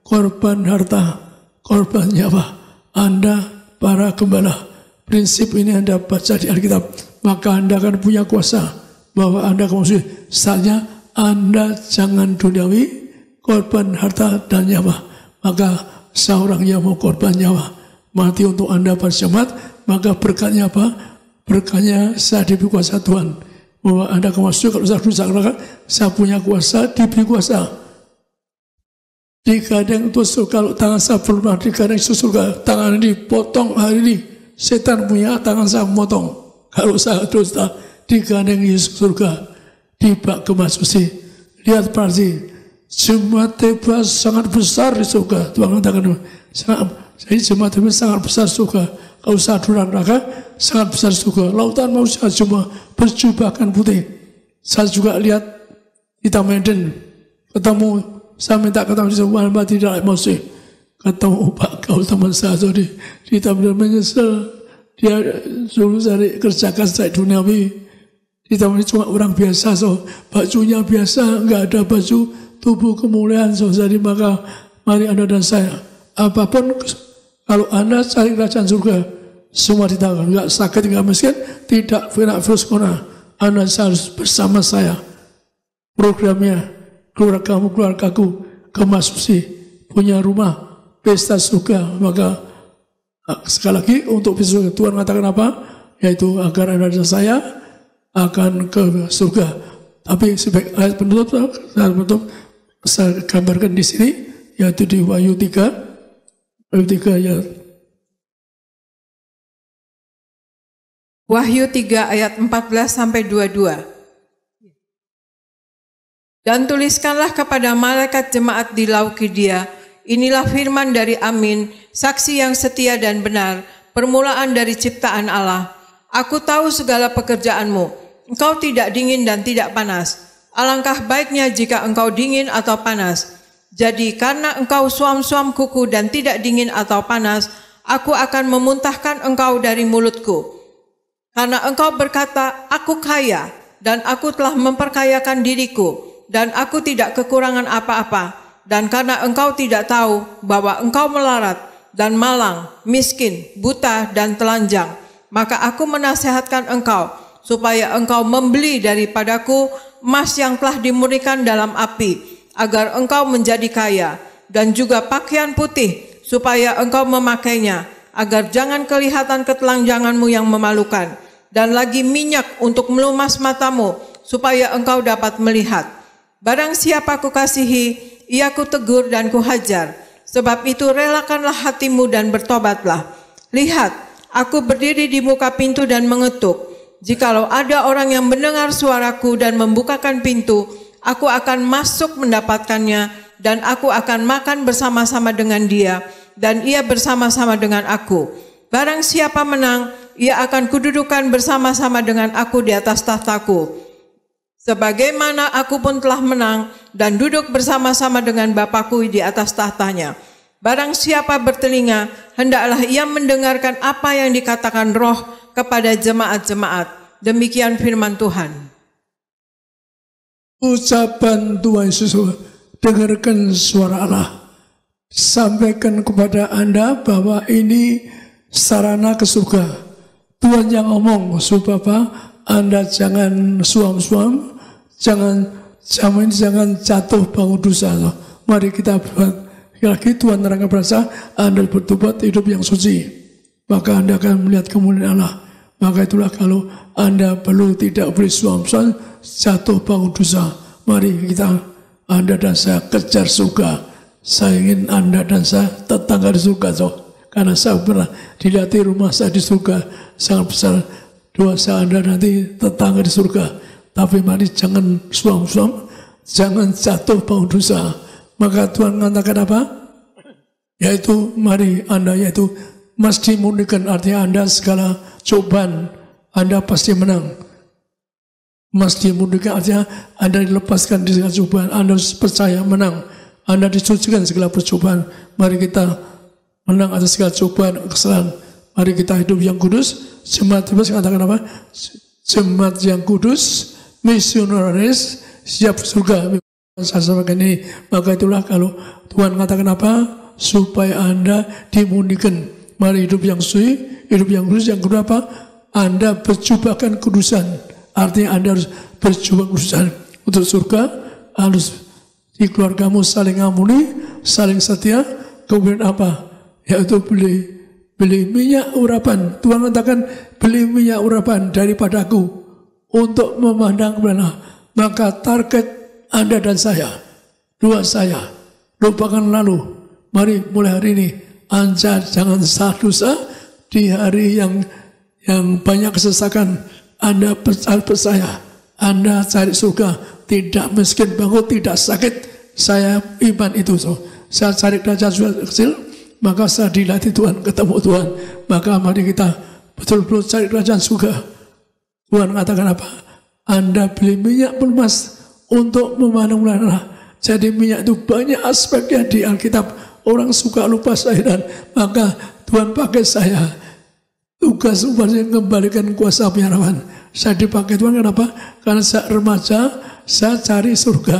korban harta, korban nyawa. Anda para gembala, prinsip ini Anda baca di Alkitab, maka Anda akan punya kuasa bahwa Anda kemaksud saatnya Anda jangan duniawi, korban harta dan nyawa. Maka seorang yang mau korban nyawa mati untuk Anda berjemaat, maka berkatnya apa? Berkatnya saya diberi kuasa Tuhan bahwa Anda kemaksud kalau saya rusak neraka, saya punya kuasa, diberi kuasa. Digadang itu kalau tangan saya belum digadang itu surga, tangan ini potong hari ini, setan punya tangan saya memotong. Kalau saya dusta, digadang Yesus surga, dibak ke masuci. Lihat pasti jemaat tebas sangat besar di surga. Tuhan katakan jadi jemaat tebas sangat besar surga. Kalau saya durang neraka sangat besar surga. Lautan manusia cuma berjubahkan putih. Saya juga lihat di Taman Eden, ketemu. Saya minta ketemu semua hamba tidak emosi. Ketemu Pak kau teman saya di Taman menyesal. Dia suruh cari kerjakan saya duniawi. Di Taman cuma orang biasa, bajunya biasa, enggak ada baju tubuh kemuliaan. Jadi maka mari Anda dan saya, apapun kalau Anda cari kerajaan surga, semua ditanggung, enggak sakit, enggak miskin, tidak virus corona. Anda harus bersama saya. Programnya keluargaku ke masuci, punya rumah, pesta surga. Maka sekali lagi untuk surga, Tuhan mengatakan apa? Yaitu agar Anda dan saya akan ke surga. Tapi sebagai ayat penutup saya gambarkan di sini, yaitu di Wahyu 3 ayat Wahyu 3 ayat 14-22. Dan tuliskanlah kepada malaikat jemaat di Laodikia, inilah firman dari Amin, saksi yang setia dan benar, permulaan dari ciptaan Allah. Aku tahu segala pekerjaanmu, engkau tidak dingin dan tidak panas. Alangkah baiknya jika engkau dingin atau panas. Jadi karena engkau suam-suam kuku dan tidak dingin atau panas, aku akan memuntahkan engkau dari mulutku. Karena engkau berkata, aku kaya, dan aku telah memperkayakan diriku, dan aku tidak kekurangan apa-apa. Dan karena engkau tidak tahu bahwa engkau melarat, dan malang, miskin, buta, dan telanjang, maka aku menasehatkan engkau, supaya engkau membeli daripadaku emas yang telah dimurnikan dalam api, agar engkau menjadi kaya, dan juga pakaian putih, supaya engkau memakainya, agar jangan kelihatan ketelanjanganmu yang memalukan, dan lagi minyak untuk melumas matamu, supaya engkau dapat melihat. Barang siapa kukasihi, ia kutegur dan kuhajar, sebab itu relakanlah hatimu dan bertobatlah. Lihat, aku berdiri di muka pintu dan mengetuk. Jikalau ada orang yang mendengar suaraku dan membukakan pintu, aku akan masuk mendapatkannya, dan aku akan makan bersama-sama dengan dia, dan ia bersama-sama dengan aku. Barang siapa menang, ia akan kududukan bersama-sama dengan aku di atas tahtaku. Sebagaimana aku pun telah menang, dan duduk bersama-sama dengan Bapakku di atas tahtanya. Barang siapa bertelinga, hendaklah ia mendengarkan apa yang dikatakan Roh kepada jemaat-jemaat. Demikian firman Tuhan. Ucapan Tuhan Yesus, dengarkan suara Allah. Sampaikan kepada Anda bahwa ini sarana ke surga. Tuhan yang ngomong, supaya Anda jangan suam-suam, jangan jatuh bangun dosa. Mari kita buat lagi Tuhan terangkan berasa Anda bertobat hidup yang suci, maka Anda akan melihat kemuliaan Allah. Maka itulah kalau Anda perlu tidak boleh suam-suam jatuh bangun dosa. Mari kita, Anda dan saya kejar surga. Saya ingin Anda dan saya tetangga di surga, karena saya pernah dilihat rumah saya di surga sangat besar. Dosa Anda nanti tetangga di surga. Tapi mari jangan suam-suam, jangan jatuh bangun dosa. Maka Tuhan mengatakan apa? Yaitu mari Anda, yaitu mesti murnikan, artinya Anda segala cobaan Anda pasti menang. Mesti murnikan artinya Anda dilepaskan di segala cobaan, Anda percaya menang, Anda disucikan segala percobaan. Mari kita menang atas segala cobaan, kesalahan. Mari kita hidup yang kudus. Jemaat bebas katakan apa? Jemaat yang kudus, misionaris, siap surga. Saya sampaikan ini, maka itulah kalau Tuhan katakan apa? Supaya Anda dimurnikan. Mari hidup yang suci, hidup yang kudus. Yang kedua apa? Anda berjubahkan kudusan. Artinya Anda harus berjubah kudusan. Untuk surga, harus di keluargamu saling ampuni, saling setia. Kemudian apa? Yaitu beli minyak urapan. Tuhan katakan, beli minyak urapan daripadaku untuk memandang kepada Allah. Maka target Anda dan saya, dua saya, lupakan lalu. Mari mulai hari ini, Anda jangan salah dosa di hari yang banyak kesesakan. Anda percaya, Anda cari surga, tidak miskin bangun, tidak sakit. Saya iman itu. Saya cari derajat kecil, maka saya dilatih Tuhan, ketemu Tuhan. Maka mari kita betul-betul cari kerajaan surga. Tuhan katakan apa? Anda beli minyak emas untuk memandang Allah. Jadi minyak itu banyak aspeknya di Alkitab. Orang suka lupa sahiran, maka Tuhan pakai saya. Tugas umpamanya mengembalikan kuasa penyerahan. Saya dipakai Tuhan kenapa? Karena saya remaja, saya cari surga.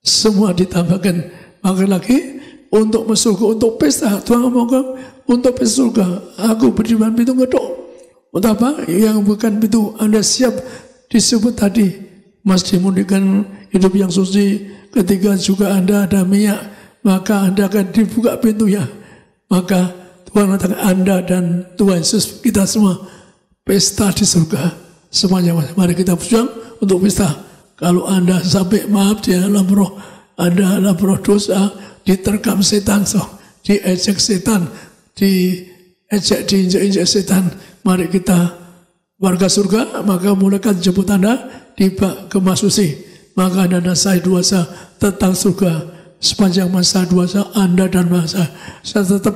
Semua ditambahkan. Maka lagi untuk masuk surga, untuk pesta. Tuhan ngomong untuk pesta surga. Aku beriman pintu ngedok. Untuk apa? Yang bukan pintu. Anda siap disebut tadi. Mesti murnikan hidup yang suci. Ketiga juga Anda ada minyak, maka Anda akan dibuka pintunya. Maka Tuhan katakan Anda dan Tuhan Yesus, kita semua pesta di surga. Semuanya, mari kita berjuang untuk pesta. Kalau Anda sampai maaf di dalam roh, Anda dalam roh dosa, diterkam setan, diejek setan, diinjek setan. Mari kita warga surga, maka malaikat jemput Anda tiba ke Masusi. Maka Anda dan saya dosa tentang surga. Sepanjang masa dosa Anda dan masa, saya tetap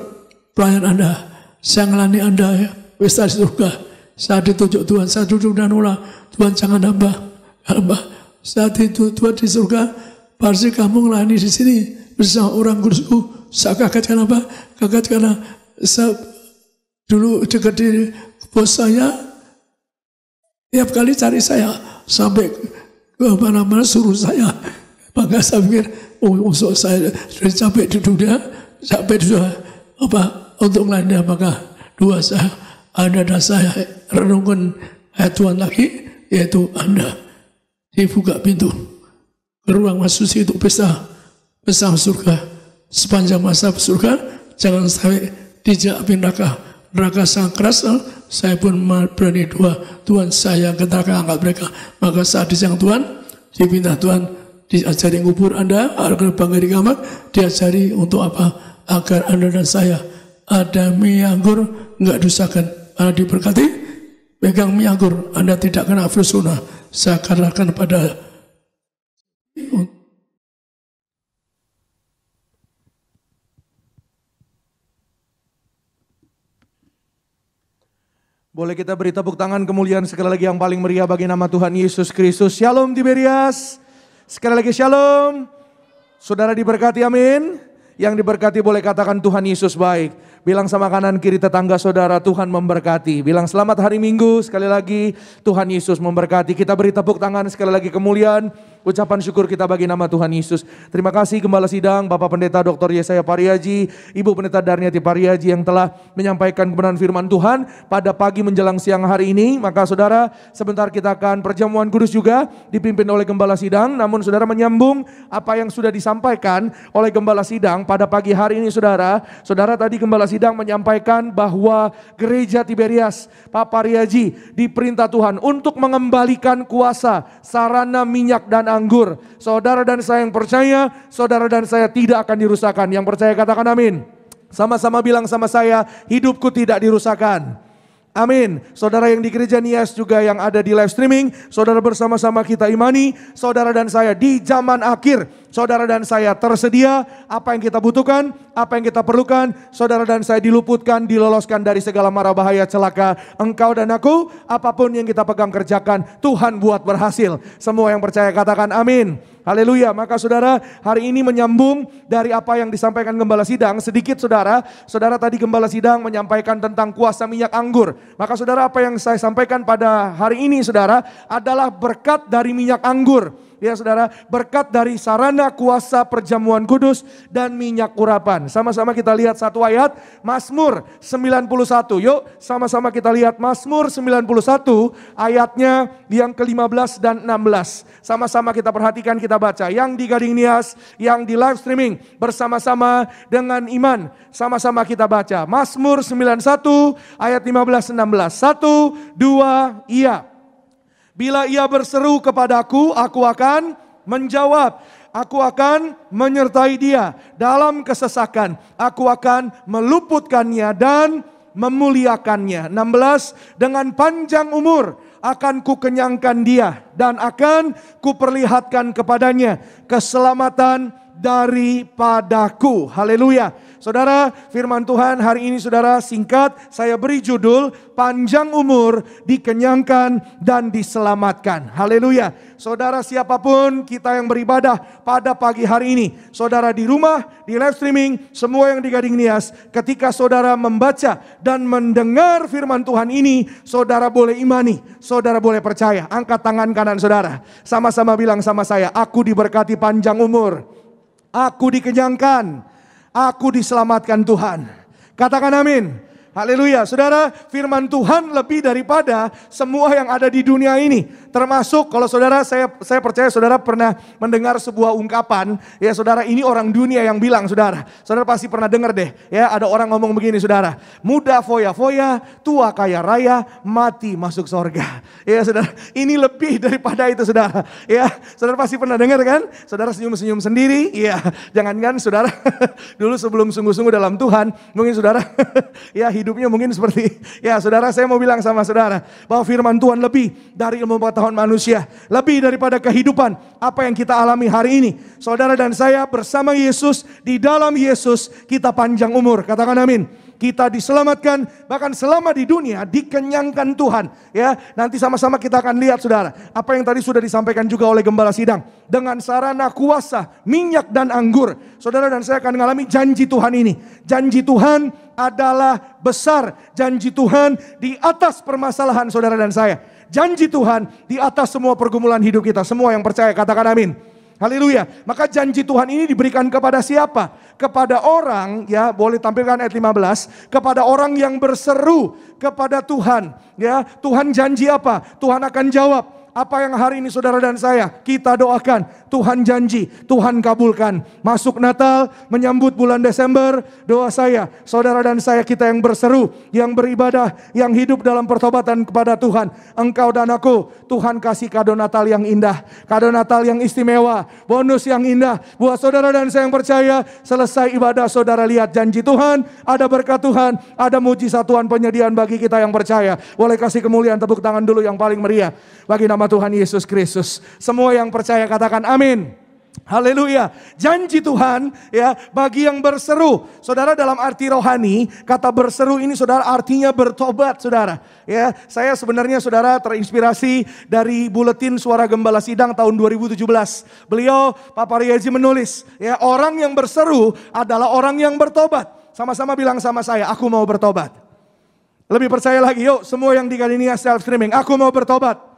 pelayan Anda. Saya ngelani Anda ya, pesta di surga. Saat ditunjuk Tuhan, saya duduk dan ulang. Tuhan jangan hamba. Saat itu Tuhan di surga, pasti kamu ngelani di sini bersama orang kudusku. Saya kaget kenapa? Kaget karena saya dulu dekat di bos saya, tiap kali cari saya sampai ke mana-mana suruh saya. Maka saya pikir, untuk saya sudah capek di dunia, capek sudah untuk lainnya, maka dua saya, Anda dan saya renungkan ayat Tuhan lagi, yaitu Anda dibuka pintu ke ruang Masusi untuk pesta surga. Sepanjang masa surga, jangan sampai dijak neraka sangat keras. Saya pun berani Tuhan saya ke neraka, angkat mereka. Maka saat dijang Tuhan, dipinta Tuhan diajari ngubur Anda, agar bangga di kamar, diajari untuk apa? Agar Anda dan saya ada mie anggur, enggak dusakan. Anda diberkati, pegang mie anggur, Anda tidak kena virus corona. Saya katakan pada Boleh kita beri tepuk tangan kemuliaan sekali lagi yang paling meriah bagi nama Tuhan Yesus Kristus. Shalom Tiberias. Sekali lagi shalom. Saudara diberkati, amin. Yang diberkati boleh katakan Tuhan Yesus baik. Bilang sama kanan kiri tetangga saudara, Tuhan memberkati. Bilang selamat hari Minggu, sekali lagi Tuhan Yesus memberkati. Kita beri tepuk tangan sekali lagi kemuliaan. Ucapan syukur kita bagi nama Tuhan Yesus. Terima kasih Gembala Sidang, Bapak Pendeta Dr. Yesaya Pariaji, Ibu Pendeta Darniati Pariaji yang telah menyampaikan kebenaran firman Tuhan pada pagi menjelang siang hari ini. Maka saudara, sebentar kita akan perjamuan kudus juga dipimpin oleh Gembala Sidang. Namun saudara menyambung apa yang sudah disampaikan oleh Gembala Sidang pada pagi hari ini saudara. Saudara tadi Gembala Sidang menyampaikan bahwa gereja Tiberias Pak Pariaji diperintah Tuhan untuk mengembalikan kuasa sarana minyak dan anggur. Saudara dan saya yang percaya, saudara dan saya tidak akan dirusakkan. Yang percaya katakan amin. Sama-sama bilang sama saya, hidupku tidak dirusakkan. Amin. Saudara yang di gereja Nias juga yang ada di live streaming, saudara bersama-sama kita imani, saudara dan saya di zaman akhir, saudara dan saya tersedia, apa yang kita butuhkan, apa yang kita perlukan, saudara dan saya diluputkan, diloloskan dari segala mara bahaya celaka. Engkau dan aku, apapun yang kita pegang kerjakan, Tuhan buat berhasil. Semua yang percaya katakan amin. Haleluya. Maka saudara, hari ini menyambung dari apa yang disampaikan Gembala Sidang. Sedikit saudara tadi Gembala Sidang menyampaikan tentang kuasa minyak anggur. Maka saudara, apa yang saya sampaikan pada hari ini saudara adalah berkat dari minyak anggur. Ya saudara, berkat dari sarana kuasa perjamuan kudus dan minyak urapan. Sama-sama kita lihat satu ayat, Mazmur 91. Yuk sama-sama kita lihat Mazmur 91 ayatnya yang ke-15 dan 16. Sama-sama kita perhatikan, kita baca. Yang di Gading Nias, yang di live streaming bersama-sama dengan iman. Sama-sama kita baca. Mazmur 91 ayat 15-16. 1, 2, iya. Bila ia berseru kepadaku, aku akan menjawab. Aku akan menyertai dia dalam kesesakan. Aku akan meluputkannya dan memuliakannya. 16, dengan panjang umur akan kukenyangkan dia dan akan kuperlihatkan kepadanya keselamatan daripadaku. Haleluya. Saudara, firman Tuhan hari ini saudara singkat saya beri judul panjang umur, dikenyangkan dan diselamatkan. Haleluya. Saudara, siapapun kita yang beribadah pada pagi hari ini, saudara di rumah, di live streaming, semua yang di Gading Nias, ketika saudara membaca dan mendengar firman Tuhan ini, saudara boleh imani, saudara boleh percaya. Angkat tangan kanan saudara, sama-sama bilang sama saya, aku diberkati panjang umur, aku dikenyangkan, aku diselamatkan Tuhan. Katakan amin. Haleluya. Saudara, firman Tuhan lebih daripada semua yang ada di dunia ini. Termasuk kalau saudara, saya percaya saudara pernah mendengar sebuah ungkapan. Ya saudara, ini orang dunia yang bilang saudara. Saudara pasti pernah dengar deh. Ya, ada orang ngomong begini saudara. Muda foya-foya, tua kaya raya, mati masuk sorga. Ya saudara, ini lebih daripada itu saudara. Ya, saudara pasti pernah dengar kan? Saudara senyum-senyum sendiri. Ya, jangankan saudara dulu sebelum sungguh-sungguh dalam Tuhan, mungkin saudara ya hidupnya mungkin seperti, ya saudara, saya mau bilang sama saudara, bahwa firman Tuhan lebih dari ilmu pengetahuan manusia, lebih daripada kehidupan apa yang kita alami hari ini. Saudara dan saya bersama Yesus, di dalam Yesus kita panjang umur, katakan amin. Kita diselamatkan, bahkan selama di dunia dikenyangkan Tuhan. Ya, nanti sama-sama kita akan lihat saudara, apa yang tadi sudah disampaikan juga oleh Gembala Sidang. Dengan sarana kuasa, minyak dan anggur, saudara dan saya akan mengalami janji Tuhan ini. Janji Tuhan adalah besar, janji Tuhan di atas permasalahan saudara dan saya. Janji Tuhan di atas semua pergumulan hidup kita. Semua yang percaya katakan amin. Haleluya. Maka janji Tuhan ini diberikan kepada siapa? Kepada orang, ya boleh tampilkan ayat 15, kepada orang yang berseru kepada Tuhan. Ya, Tuhan janji apa? Tuhan akan jawab. Apa yang hari ini saudara dan saya kita doakan, Tuhan janji, Tuhan kabulkan. Masuk Natal, menyambut bulan Desember, doa saya, saudara dan saya kita yang berseru, yang beribadah, yang hidup dalam pertobatan kepada Tuhan. Engkau dan aku, Tuhan kasih kado Natal yang indah, kado Natal yang istimewa, bonus yang indah. Buat saudara dan saya yang percaya, selesai ibadah saudara lihat janji Tuhan, ada berkat Tuhan, ada mujizat Tuhan penyediaan bagi kita yang percaya. Boleh kasih kemuliaan tepuk tangan dulu yang paling meriah bagi nama Tuhan Yesus Kristus. Semua yang percaya katakan amin. Haleluya. Janji Tuhan ya bagi yang berseru. Saudara, dalam arti rohani, kata berseru ini saudara artinya bertobat saudara. Ya, saya sebenarnya saudara terinspirasi dari buletin Suara Gembala Sidang tahun 2017. Beliau Pak Pariyaji menulis, ya orang yang berseru adalah orang yang bertobat. Sama-sama bilang sama saya, aku mau bertobat. Lebih percaya lagi, yuk semua yang di Galinia self streaming, aku mau bertobat.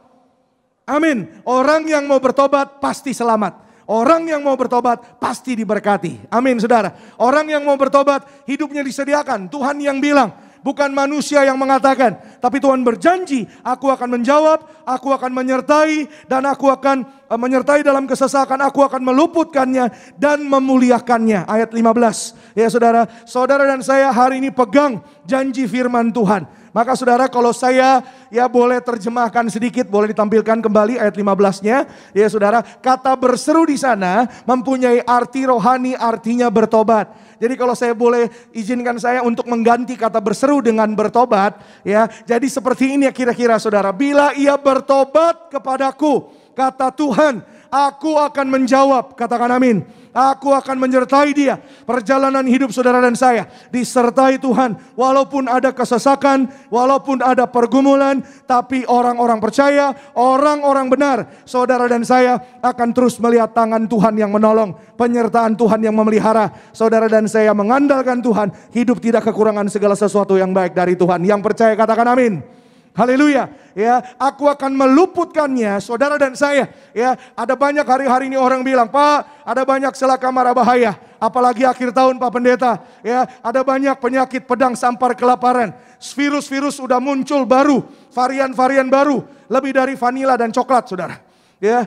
Amin. Orang yang mau bertobat pasti selamat. Orang yang mau bertobat pasti diberkati. Amin saudara. Orang yang mau bertobat hidupnya disediakan. Tuhan yang bilang, bukan manusia yang mengatakan. Tapi Tuhan berjanji, aku akan menjawab, aku akan menyertai, dan aku akan menyertai dalam kesesakan, aku akan meluputkannya dan memuliakannya. Ayat 15. Ya saudara, saudara dan saya hari ini pegang janji firman Tuhan. Maka saudara, kalau saya ya boleh terjemahkan sedikit, boleh ditampilkan kembali ayat 15-nya. Ya saudara, kata berseru di sana mempunyai arti rohani, artinya bertobat. Jadi kalau saya boleh izinkan saya untuk mengganti kata berseru dengan bertobat, ya. Jadi seperti ini ya kira-kira saudara, bila ia bertobat kepadaku, kata Tuhan, aku akan menjawab, katakan amin. Aku akan menyertai dia. Perjalanan hidup saudara dan saya disertai Tuhan. Walaupun ada kesesakan, walaupun ada pergumulan, tapi orang-orang percaya, orang-orang benar, saudara dan saya akan terus melihat tangan Tuhan yang menolong, penyertaan Tuhan yang memelihara. Saudara dan saya mengandalkan Tuhan, hidup tidak kekurangan segala sesuatu yang baik dari Tuhan. Yang percaya katakan amin. Haleluya. Ya, aku akan meluputkannya, saudara dan saya. Ya, ada banyak hari-hari ini orang bilang, Pak, ada banyak celaka mara bahaya. Apalagi akhir tahun Pak Pendeta. Ya, ada banyak penyakit pedang sampar kelaparan. Virus-virus sudah muncul baru, varian-varian baru, lebih dari vanila dan coklat, saudara. Ya,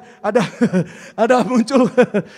ada muncul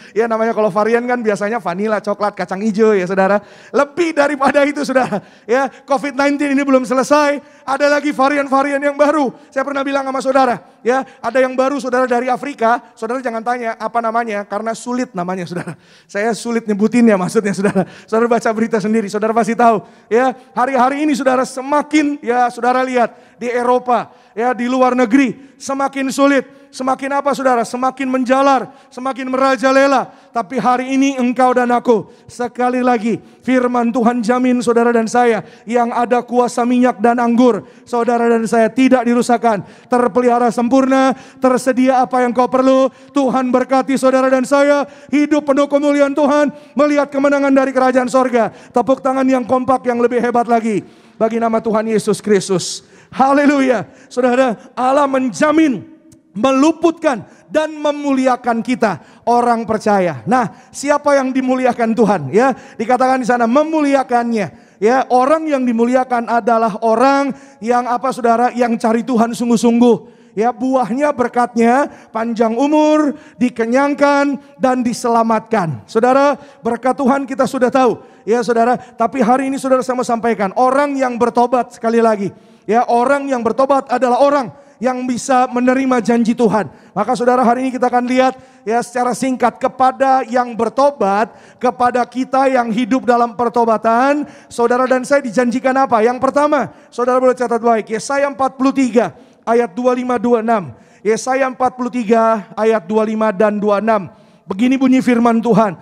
ya namanya kalau varian kan biasanya vanila, coklat, kacang hijau ya saudara. Lebih daripada itu saudara. Ya, COVID-19 ini belum selesai, ada lagi varian-varian yang baru. Saya pernah bilang sama saudara, ya, ada yang baru saudara dari Afrika. Saudara jangan tanya apa namanya karena sulit namanya saudara. Saya sulit nyebutinnya maksudnya saudara. Saudara baca berita sendiri, saudara pasti tahu. Ya, hari-hari ini saudara semakin ya saudara lihat di Eropa, ya di luar negeri semakin sulit. Semakin apa saudara? Semakin menjalar, semakin merajalela. Tapi hari ini engkau dan aku, sekali lagi firman Tuhan jamin saudara dan saya, yang ada kuasa minyak dan anggur, saudara dan saya tidak dirusakkan, terpelihara sempurna, tersedia apa yang kau perlu. Tuhan berkati saudara dan saya, hidup penuh kemuliaan Tuhan, melihat kemenangan dari kerajaan sorga. Tepuk tangan yang kompak yang lebih hebat lagi bagi nama Tuhan Yesus Kristus. Haleluya. Saudara, Allah menjamin meluputkan dan memuliakan kita orang percaya. Nah, siapa yang dimuliakan Tuhan? Ya, dikatakan di sana memuliakannya. Ya, orang yang dimuliakan adalah orang yang apa saudara? Yang cari Tuhan sungguh-sungguh. Ya, buahnya berkatnya panjang umur, dikenyangkan dan diselamatkan. Saudara, berkat Tuhan kita sudah tahu. Ya, saudara, tapi hari ini saudara saya mau sampaikan, orang yang bertobat sekali lagi. Ya, orang yang bertobat adalah orang yang bisa menerima janji Tuhan. Maka saudara, hari ini kita akan lihat ya secara singkat kepada yang bertobat, kepada kita yang hidup dalam pertobatan. Saudara dan saya dijanjikan apa? Yang pertama, saudara boleh catat baik, Yesaya 43 ayat 25-26. Yesaya 43 ayat 25 dan 26. Begini bunyi firman Tuhan,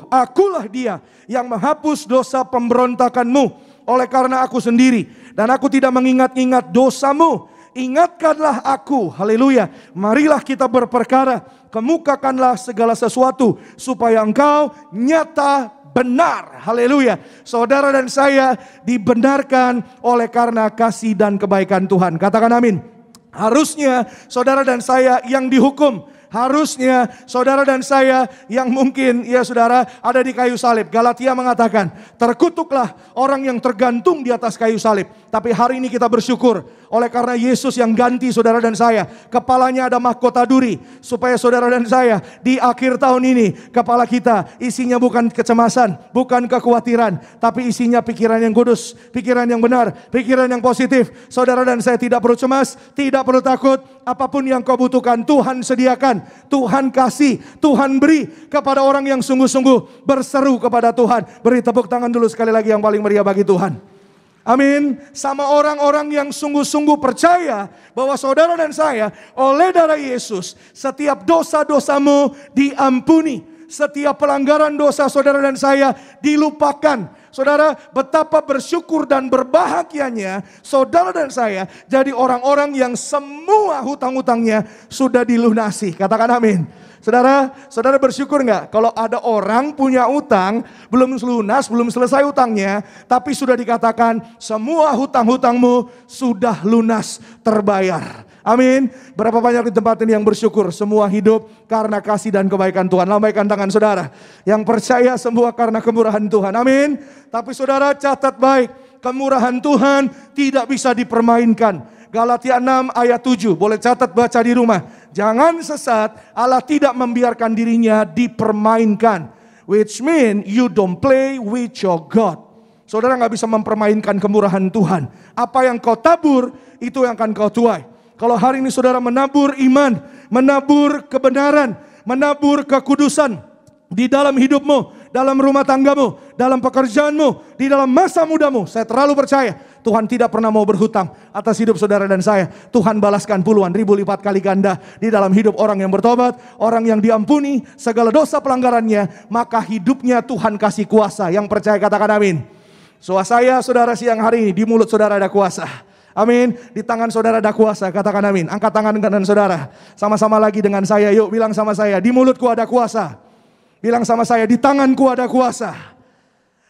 akulah dia yang menghapus dosa pemberontakanmu oleh karena aku sendiri. Dan aku tidak mengingat-ingat dosamu. Ingatkanlah aku, haleluya. Marilah kita berperkara, kemukakanlah segala sesuatu supaya engkau nyata benar, haleluya. Saudara dan saya dibenarkan oleh karena kasih dan kebaikan Tuhan. Katakan amin. Harusnya saudara dan saya yang dihukum. Harusnya saudara dan saya yang mungkin ya saudara ada di kayu salib. Galatia mengatakan terkutuklah orang yang tergantung di atas kayu salib. Tapi hari ini kita bersyukur oleh karena Yesus yang ganti saudara dan saya. Kepalanya ada mahkota duri. Supaya saudara dan saya di akhir tahun ini kepala kita isinya bukan kecemasan, bukan kekhawatiran. Tapi isinya pikiran yang kudus, pikiran yang benar, pikiran yang positif. Saudara dan saya tidak perlu cemas, tidak perlu takut. Apapun yang kau butuhkan Tuhan sediakan, Tuhan kasih, Tuhan beri kepada orang yang sungguh-sungguh berseru kepada Tuhan. Beri tepuk tangan dulu sekali lagi yang paling meriah bagi Tuhan. Amin. Sama orang-orang yang sungguh-sungguh percaya bahwa saudara dan saya oleh darah Yesus setiap dosa-dosamu diampuni. Setiap pelanggaran dosa saudara dan saya dilupakan. Saudara, betapa bersyukur dan berbahagianya saudara dan saya jadi orang-orang yang semua hutang-hutangnya sudah dilunasi. Katakan amin. Saudara bersyukur nggak kalau ada orang punya utang, belum lunas, belum selesai utangnya, tapi sudah dikatakan semua hutang-hutangmu sudah lunas, terbayar. Amin. Berapa banyak di tempat ini yang bersyukur semua hidup karena kasih dan kebaikan Tuhan. Lambaikan tangan saudara yang percaya semua karena kemurahan Tuhan. Amin. Tapi saudara catat baik, kemurahan Tuhan tidak bisa dipermainkan. Galatia 6 ayat 7, boleh catat baca di rumah. Jangan sesat, Allah tidak membiarkan dirinya dipermainkan. Which mean you don't play with your God. Saudara gak bisa mempermainkan kemurahan Tuhan. Apa yang kau tabur, itu yang akan kau tuai. Kalau hari ini saudara menabur iman, menabur kebenaran, menabur kekudusan di dalam hidupmu, dalam rumah tanggamu, dalam pekerjaanmu, di dalam masa mudamu, saya terlalu percaya Tuhan tidak pernah mau berhutang atas hidup saudara dan saya. Tuhan balaskan puluhan ribu lipat kali ganda di dalam hidup orang yang bertobat, orang yang diampuni segala dosa pelanggarannya, maka hidupnya Tuhan kasih kuasa. Yang percaya katakan amin. Saya saudara siang hari ini di mulut saudara ada kuasa. Amin. Di tangan saudara ada kuasa. Katakan amin. Angkat tangan kanan saudara. Sama-sama lagi dengan saya. Yuk bilang sama saya. Di mulutku ada kuasa. Bilang sama saya. Di tanganku ada kuasa.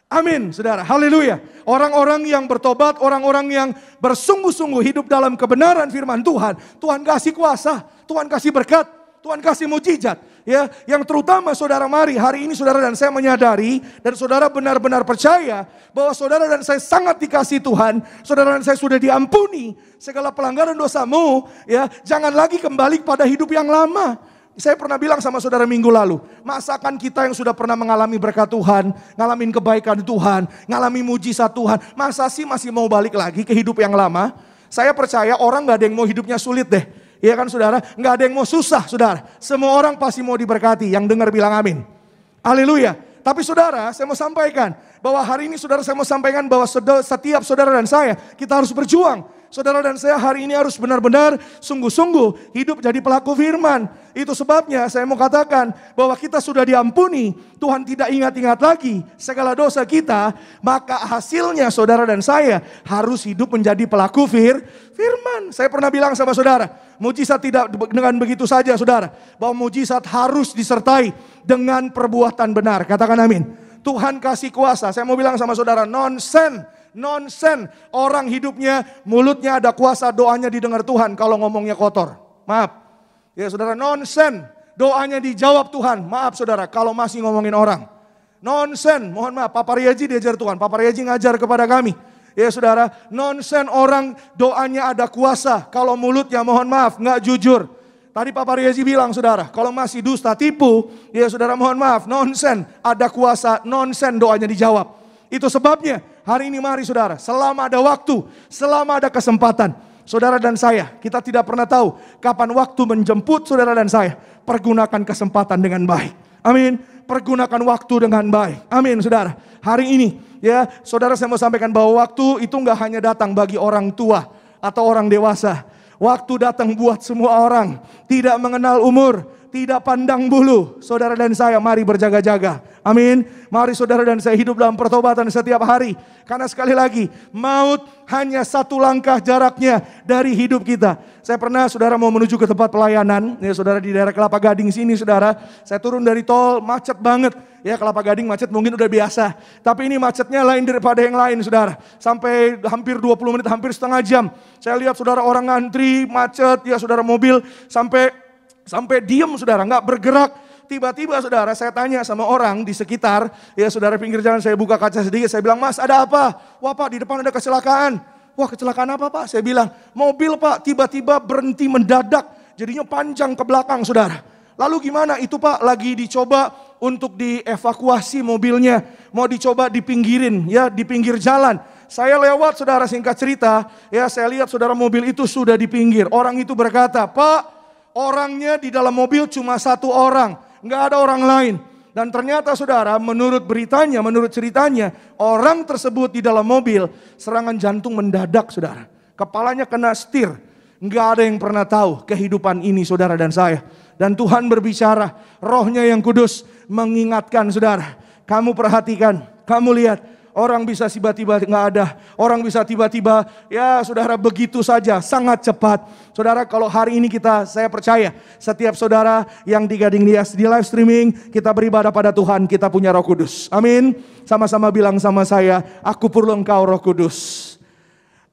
Amin saudara. Haleluya. Orang-orang yang bertobat. Orang-orang yang bersungguh-sungguh hidup dalam kebenaran firman Tuhan. Tuhan kasih kuasa. Tuhan kasih berkat. Tuhan kasih mujizat. Ya, yang terutama saudara mari hari ini saudara dan saya menyadari dan saudara benar-benar percaya bahwa saudara dan saya sangat dikasihi Tuhan. Saudara dan saya sudah diampuni segala pelanggaran dosamu, ya. Jangan lagi kembali pada hidup yang lama. Saya pernah bilang sama saudara minggu lalu, masakan kita yang sudah pernah mengalami berkat Tuhan, ngalamin kebaikan Tuhan, ngalami mujizat Tuhan, masa sih masih mau balik lagi ke hidup yang lama? Saya percaya orang gak ada yang mau hidupnya sulit deh. Iya kan saudara, nggak ada yang mau susah saudara. Semua orang pasti mau diberkati, yang dengar bilang amin. Haleluya. Tapi saudara, saya mau sampaikan bahwa hari ini saudara saya mau sampaikan bahwa setiap saudara dan saya, kita harus berjuang. Saudara dan saya hari ini harus benar-benar sungguh-sungguh hidup jadi pelaku firman. Itu sebabnya saya mau katakan bahwa kita sudah diampuni. Tuhan tidak ingat-ingat lagi segala dosa kita. Maka hasilnya saudara dan saya harus hidup menjadi pelaku firman. Saya pernah bilang sama saudara, mujizat tidak dengan begitu saja saudara. Bahwa mujizat harus disertai dengan perbuatan benar. Katakan amin. Tuhan kasih kuasa. Saya mau bilang sama saudara, nonsen. Orang hidupnya, mulutnya ada kuasa, doanya didengar Tuhan kalau ngomongnya kotor. Maaf. Ya saudara, nonsen. Doanya dijawab Tuhan. Maaf saudara, kalau masih ngomongin orang. Nonsen, mohon maaf, Papa Riaji diajar Tuhan. Papa Riaji ngajar kepada kami. Ya saudara, nonsen orang doanya ada kuasa. Kalau mulutnya mohon maaf, nggak jujur. Tadi Papa Riaji bilang saudara, kalau masih dusta, tipu. Ya saudara mohon maaf, nonsen. Ada kuasa, nonsen doanya dijawab. Itu sebabnya hari ini mari saudara, selama ada waktu, selama ada kesempatan, Saudara dan saya, kita tidak pernah tahu kapan waktu menjemput saudara dan saya. Pergunakan kesempatan dengan baik. Amin. Pergunakan waktu dengan baik. Amin, saudara. Hari ini, ya, saudara, saya mau sampaikan bahwa waktu itu nggak hanya datang bagi orang tua atau orang dewasa. Waktu datang buat semua orang. Tidak mengenal umur, tidak pandang bulu. Saudara dan saya, mari berjaga-jaga. Amin. Mari saudara dan saya hidup dalam pertobatan setiap hari. Karena sekali lagi, maut hanya satu langkah jaraknya dari hidup kita. Saya pernah, saudara, mau menuju ke tempat pelayanan, ya saudara, di daerah Kelapa Gading sini, saudara. Saya turun dari tol, macet banget. Ya, Kelapa Gading macet mungkin udah biasa. Tapi ini macetnya lain daripada yang lain, saudara. Sampai hampir 20 menit, hampir setengah jam. Saya lihat saudara orang ngantri, macet, ya saudara, mobil sampai diem, saudara, nggak bergerak. Tiba-tiba, saudara, saya tanya sama orang di sekitar, ya saudara, pinggir jalan, saya buka kaca sedikit, saya bilang, "Mas, ada apa?" "Wah, Pak, di depan ada kecelakaan." "Wah, kecelakaan apa, Pak?" Saya bilang, "Mobil, Pak, tiba-tiba berhenti mendadak, jadinya panjang ke belakang, saudara." "Lalu gimana?" "Itu, Pak, lagi dicoba untuk dievakuasi mobilnya, mau dicoba dipinggirin, ya, di pinggir jalan." Saya lewat, saudara, singkat cerita, ya, saya lihat, saudara, mobil itu sudah di pinggir. Orang itu berkata, "Pak, orangnya di dalam mobil cuma satu orang, nggak ada orang lain." Dan ternyata, saudara, menurut beritanya, menurut ceritanya, orang tersebut di dalam mobil serangan jantung mendadak, saudara. Kepalanya kena setir. Nggak ada yang pernah tahu kehidupan ini, saudara dan saya. Dan Tuhan berbicara, Rohnya yang kudus mengingatkan, saudara. Kamu perhatikan, kamu lihat. Orang bisa tiba-tiba nggak ada. Orang bisa tiba-tiba, ya saudara, begitu saja, sangat cepat. Saudara, kalau hari ini saya percaya, setiap saudara yang di Gading Nias, di live streaming, kita beribadah pada Tuhan, kita punya Roh Kudus. Amin. Sama-sama bilang sama saya, aku perlu Engkau, Roh Kudus.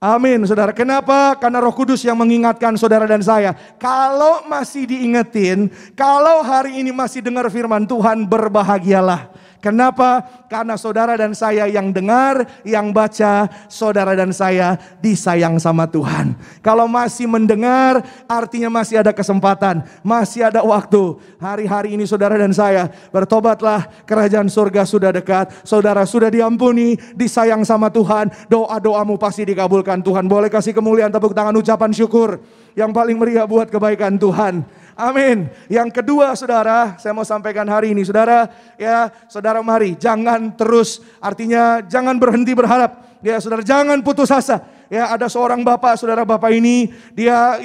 Amin, saudara. Kenapa? Karena Roh Kudus yang mengingatkan saudara dan saya. Kalau masih diingetin, kalau hari ini masih dengar firman Tuhan, berbahagialah. Kenapa? Karena saudara dan saya yang dengar, yang baca, saudara dan saya disayang sama Tuhan. Kalau masih mendengar, artinya masih ada kesempatan, masih ada waktu. Hari-hari ini saudara dan saya, bertobatlah, kerajaan surga sudah dekat. Saudara sudah diampuni, disayang sama Tuhan. Doa-doamu pasti dikabulkan Tuhan. Boleh kasih kemuliaan, tepuk tangan, ucapan syukur yang paling meriah buat kebaikan Tuhan. Amin. Yang kedua, saudara, saya mau sampaikan hari ini, saudara, ya, saudara, mari jangan terus, artinya jangan berhenti berharap. Ya, saudara, jangan putus asa. Ya, ada seorang bapak, saudara, bapak ini dia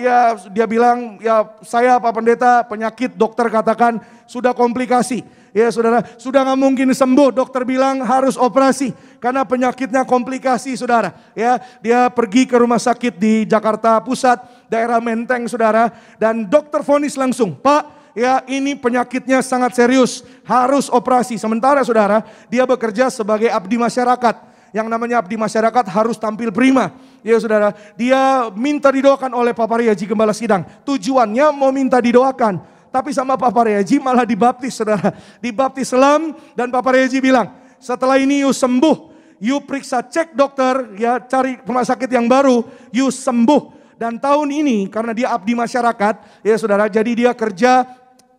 bilang, "Ya, saya Pak Pendeta, penyakit dokter katakan sudah komplikasi." Ya, saudara, sudah nggak mungkin sembuh. Dokter bilang harus operasi karena penyakitnya komplikasi, saudara. Ya, dia pergi ke rumah sakit di Jakarta Pusat, daerah Menteng, saudara, dan dokter vonis langsung, "Pak, ya, ini penyakitnya sangat serius, harus operasi." Sementara, saudara, dia bekerja sebagai abdi masyarakat. Yang namanya abdi masyarakat harus tampil prima. Ya, saudara, dia minta didoakan oleh Pak Pariaji Gembala Sidang. Tujuannya mau minta didoakan. Tapi sama Pak Pariaji malah dibaptis, saudara. Dibaptis selam, dan Pak Pariaji bilang, "Setelah ini you sembuh, you periksa, cek dokter, ya, cari rumah sakit yang baru, you sembuh." Dan tahun ini karena dia abdi masyarakat, ya saudara, jadi dia kerja,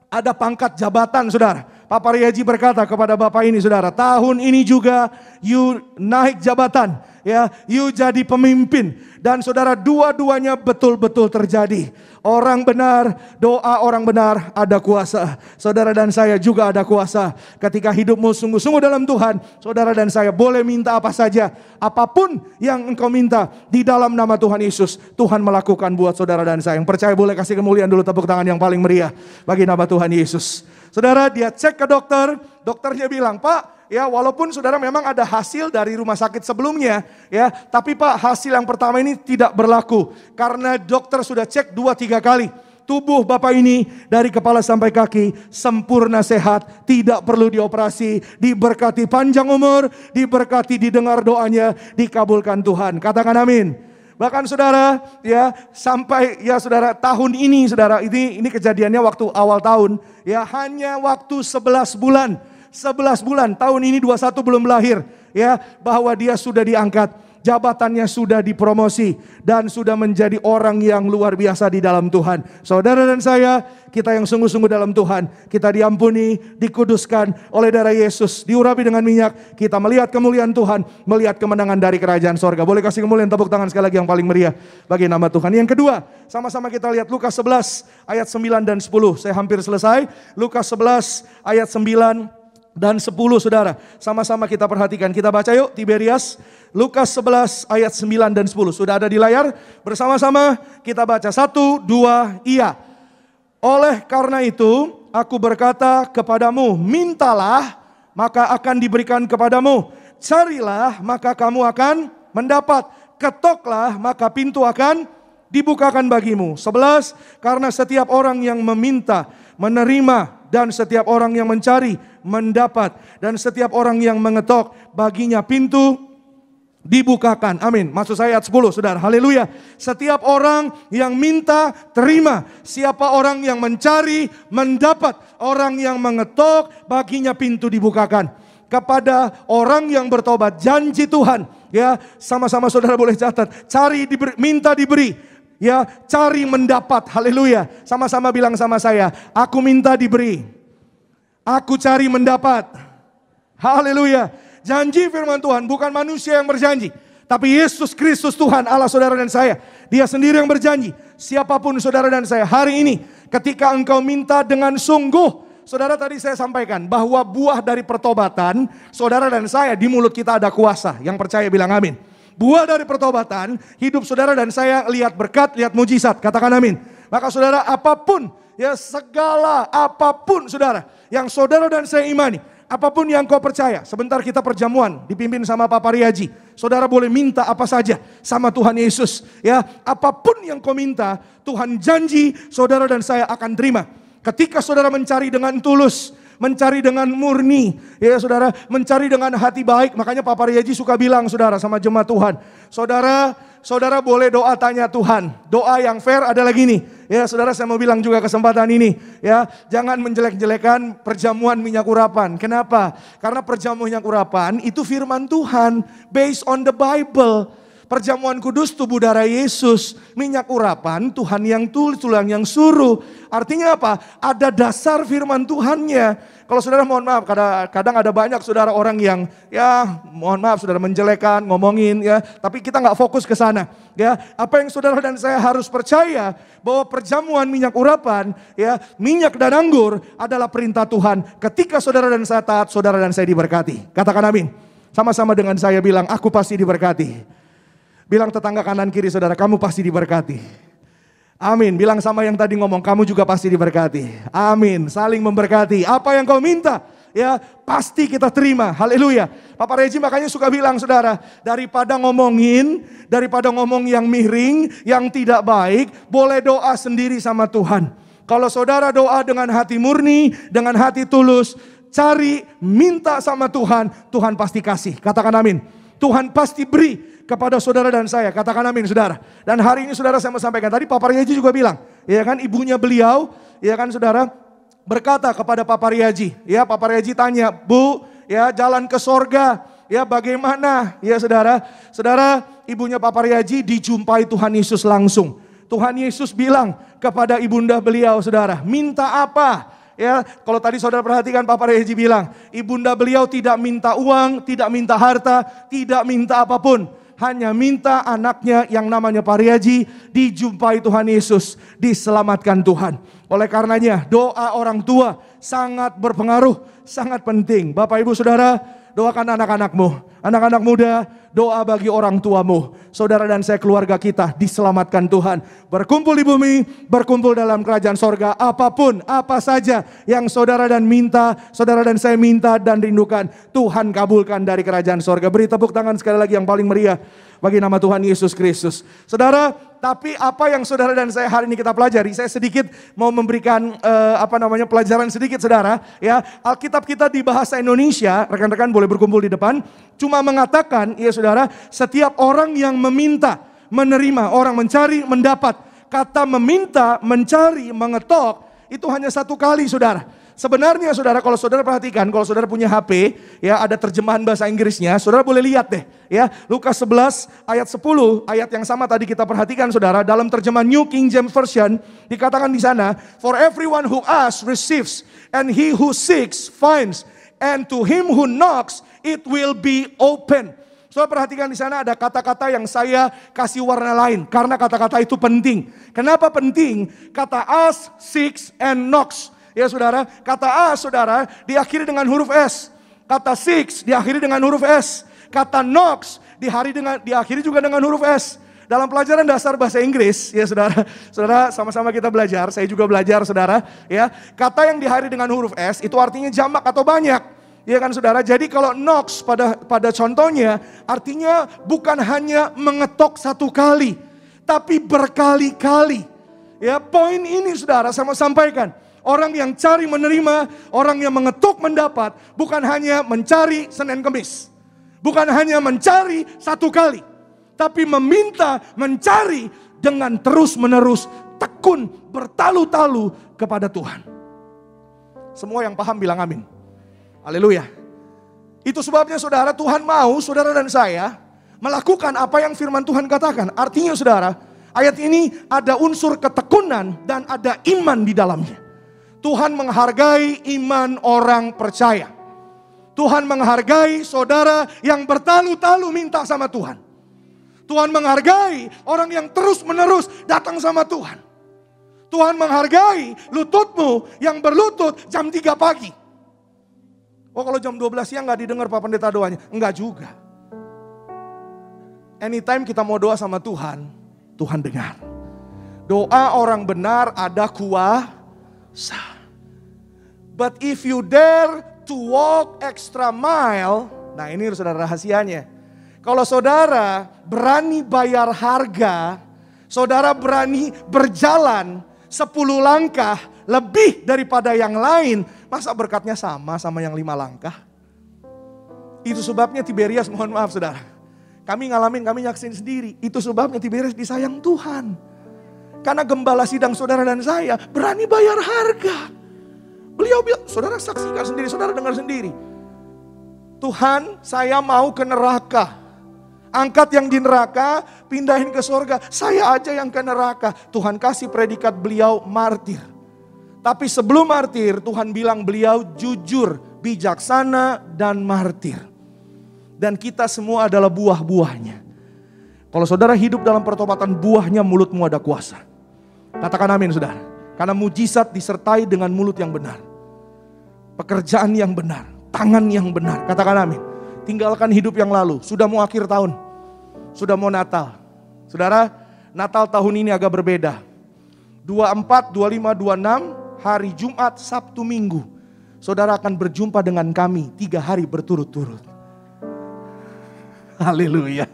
ada pangkat jabatan, saudara. Pak Pariaji berkata kepada bapak ini, saudara, "Tahun ini juga you naik jabatan, ya, you jadi pemimpin." Dan saudara, dua-duanya betul-betul terjadi. Orang benar, doa orang benar ada kuasa. Saudara dan saya juga ada kuasa. Ketika hidupmu sungguh-sungguh dalam Tuhan, saudara dan saya boleh minta apa saja. Apapun yang engkau minta di dalam nama Tuhan Yesus, Tuhan melakukan buat saudara dan saya. Yang percaya boleh kasih kemuliaan dulu, tepuk tangan yang paling meriah bagi nama Tuhan Yesus. Saudara, dia cek ke dokter, dokternya bilang, "Pak, ya, walaupun saudara memang ada hasil dari rumah sakit sebelumnya, ya, tapi Pak, hasil yang pertama ini tidak berlaku karena dokter sudah cek 2-3 kali. Tubuh Bapak ini dari kepala sampai kaki sempurna sehat, tidak perlu dioperasi, diberkati panjang umur, diberkati didengar doanya, dikabulkan Tuhan." Katakan amin. Bahkan saudara, ya, sampai, ya saudara, tahun ini, saudara, ini kejadiannya waktu awal tahun, ya, hanya waktu 11 bulan. 11 bulan, tahun ini 21 belum lahir, ya, bahwa dia sudah diangkat. jabatannya sudah dipromosi dan sudah menjadi orang yang luar biasa di dalam Tuhan. Saudara dan saya, kita yang sungguh-sungguh dalam Tuhan, kita diampuni, dikuduskan oleh darah Yesus, diurapi dengan minyak, kita melihat kemuliaan Tuhan, melihat kemenangan dari kerajaan sorga. Boleh kasih kemuliaan, tepuk tangan sekali lagi yang paling meriah bagi nama Tuhan. Yang kedua, sama-sama kita lihat Lukas 11 ayat 9 dan 10. Saya hampir selesai. Lukas 11 ayat 9 dan 10, saudara. Sama-sama kita perhatikan. Kita baca yuk, Tiberias. Lukas 11 ayat 9 dan 10. Sudah ada di layar? Bersama-sama kita baca. 1, 2, iya. Oleh karena itu, aku berkata kepadamu, mintalah, maka akan diberikan kepadamu. Carilah, maka kamu akan mendapat. Ketoklah, maka pintu akan dibukakan bagimu. 11, karena setiap orang yang meminta, menerima, dan setiap orang yang mencari, mendapat. Dan setiap orang yang mengetok, baginya pintu dibukakan. Amin. Maksud saya ayat 10, saudara. Haleluya. Setiap orang yang minta, terima. Siapa orang yang mencari, mendapat. Orang yang mengetok, baginya pintu dibukakan. Kepada orang yang bertobat, janji Tuhan. Ya, sama-sama saudara boleh catat. Cari diberi, minta diberi. Ya, cari mendapat. Haleluya. Sama-sama bilang sama saya, aku minta diberi, aku cari mendapat. Haleluya. Janji firman Tuhan, bukan manusia yang berjanji, tapi Yesus Kristus Tuhan Allah saudara dan saya. Dia sendiri yang berjanji. Siapapun saudara dan saya hari ini, ketika engkau minta dengan sungguh, saudara, tadi saya sampaikan bahwa buah dari pertobatan, saudara dan saya, di mulut kita ada kuasa. Yang percaya bilang amin. Buah dari pertobatan, hidup saudara dan saya lihat berkat, lihat mujizat. Katakan amin. Maka saudara, apapun, ya segala apapun saudara, yang saudara dan saya imani, apapun yang kau percaya. Sebentar kita perjamuan, dipimpin sama Pak Pariaji. Saudara boleh minta apa saja sama Tuhan Yesus. Ya, apapun yang kau minta, Tuhan janji saudara dan saya akan terima. Ketika saudara mencari dengan tulus, mencari dengan murni, ya saudara, mencari dengan hati baik. Makanya Pak Pariaji suka bilang saudara sama jemaat Tuhan, saudara boleh doa tanya Tuhan. Doa yang fair adalah gini, ya saudara, saya mau bilang juga kesempatan ini, ya jangan menjelek-jelekan perjamuan minyak urapan. Kenapa? Karena perjamuan minyak urapan itu firman Tuhan, based on the Bible. Perjamuan kudus tubuh darah Yesus, minyak urapan Tuhan yang tulis, Tuhan yang suruh. Artinya apa? Ada dasar firman Tuhannya. Kalau saudara mohon maaf, kadang ada banyak saudara orang yang ya mohon maaf saudara menjelekan, ngomongin ya, tapi kita nggak fokus ke sana. Ya, apa yang saudara dan saya harus percaya bahwa perjamuan minyak urapan, ya minyak dan anggur adalah perintah Tuhan. Ketika saudara dan saya taat, saudara dan saya diberkati. Katakan amin. Sama-sama dengan saya bilang, aku pasti diberkati. Bilang tetangga kanan kiri saudara, kamu pasti diberkati. Amin. Bilang sama yang tadi ngomong, kamu juga pasti diberkati. Amin. Saling memberkati. Apa yang kau minta, ya pasti kita terima. Haleluya. Papa Regi makanya suka bilang saudara, daripada ngomong yang miring, yang tidak baik, boleh doa sendiri sama Tuhan. Kalau saudara doa dengan hati murni, dengan hati tulus, cari, minta sama Tuhan, Tuhan pasti kasih. Katakan amin. Tuhan pasti beri kepada saudara dan saya. Katakan amin saudara. Dan hari ini saudara saya mau sampaikan. Tadi Pak Pariaji juga bilang. Ya kan ibunya beliau. Ya kan saudara. Berkata kepada Pak Pariaji. Ya Pak Pariaji tanya. Bu ya jalan ke sorga. Ya bagaimana. Ya saudara. Saudara ibunya Pak Pariaji dijumpai Tuhan Yesus langsung. Tuhan Yesus bilang kepada ibunda beliau saudara. Minta apa? Ya, kalau tadi saudara perhatikan Pak Pariaji bilang, ibunda beliau tidak minta uang, tidak minta harta, tidak minta apapun. Hanya minta anaknya yang namanya Pariaji dijumpai Tuhan Yesus, diselamatkan Tuhan. Oleh karenanya doa orang tua sangat berpengaruh, sangat penting. Bapak Ibu Saudara, doakan anak-anakmu, anak-anak muda, doa bagi orang tuamu. Saudara dan saya keluarga kita diselamatkan Tuhan. Berkumpul di bumi, berkumpul dalam kerajaan sorga. Apapun, apa saja yang saudara dan saya minta dan rindukan, Tuhan kabulkan dari kerajaan sorga. Beri tepuk tangan sekali lagi yang paling meriah bagi nama Tuhan Yesus Kristus. Saudara, tapi apa yang saudara dan saya hari ini kita pelajari, saya sedikit mau memberikan pelajaran sedikit saudara. Ya, Alkitab kita di bahasa Indonesia, rekan-rekan boleh berkumpul di depan, cuma mengatakan, ya saudara, setiap orang yang meminta, menerima, orang mencari, mendapat. Kata meminta, mencari, mengetok, itu hanya satu kali saudara. Sebenarnya saudara, kalau saudara perhatikan, kalau saudara punya HP, ya ada terjemahan bahasa Inggrisnya, saudara boleh lihat deh. Ya, Lukas 11 ayat 10, ayat yang sama tadi kita perhatikan saudara, dalam terjemahan New King James Version, dikatakan di sana, for everyone who asks receives, and he who seeks finds, and to him who knocks it will be open. Saudara perhatikan di sana ada kata-kata yang saya kasih warna lain, karena kata-kata itu penting. Kenapa penting? Kata ask, seeks, and knocks. Ya saudara, kata A saudara diakhiri dengan huruf S. Kata seeks diakhiri dengan huruf S. Kata knocks diakhiri juga dengan huruf S. Dalam pelajaran dasar bahasa Inggris, ya saudara, sama-sama kita belajar, saya juga belajar saudara, ya. Kata yang diakhiri dengan huruf S itu artinya jamak atau banyak. Ya kan saudara, jadi kalau knocks pada contohnya artinya bukan hanya mengetok satu kali, tapi berkali-kali. Ya, poin ini saudara saya mau sampaikan. Orang yang cari menerima, orang yang mengetuk mendapat, bukan hanya mencari Senin Kemis. Bukan hanya mencari satu kali, tapi meminta, mencari dengan terus menerus, tekun, bertalu-talu kepada Tuhan. Semua yang paham bilang amin. Haleluya. Itu sebabnya saudara, Tuhan mau saudara dan saya melakukan apa yang firman Tuhan katakan. Artinya saudara, ayat ini ada unsur ketekunan dan ada iman di dalamnya. Tuhan menghargai iman orang percaya. Tuhan menghargai saudara yang bertalu-talu minta sama Tuhan. Tuhan menghargai orang yang terus menerus datang sama Tuhan. Tuhan menghargai lututmu yang berlutut jam 3 pagi. Oh kalau jam 12 siang gak didengar Pak Pendeta doanya. Enggak juga. Anytime kita mau doa sama Tuhan, Tuhan dengar. Doa orang benar ada kuasa. But if you dare to walk extra mile, nah ini saudara rahasianya. Kalau saudara berani bayar harga, saudara berani berjalan 10 langkah lebih daripada yang lain, masa berkatnya sama yang 5 langkah? Itu sebabnya Tiberias, mohon maaf saudara, kami nyaksin sendiri. Itu sebabnya Tiberias disayang Tuhan. Karena gembala sidang saudara dan saya berani bayar harga. Beliau bilang, saudara saksikan sendiri, saudara dengar sendiri. Tuhan, saya mau ke neraka. Angkat yang di neraka, pindahin ke surga. Saya aja yang ke neraka. Tuhan kasih predikat beliau martir. Tapi sebelum martir, Tuhan bilang beliau jujur, bijaksana, dan martir. Dan kita semua adalah buah-buahnya. Kalau saudara hidup dalam pertobatan, buahnya mulutmu ada kuasa. Katakan amin saudara. Karena mujizat disertai dengan mulut yang benar. Pekerjaan yang benar. Tangan yang benar. Katakan amin. Tinggalkan hidup yang lalu. Sudah mau akhir tahun. Sudah mau Natal. Saudara, Natal tahun ini agak berbeda. 24, 25, 26, hari Jumat, Sabtu, Minggu. Saudara akan berjumpa dengan kami 3 hari berturut-turut. Haleluya.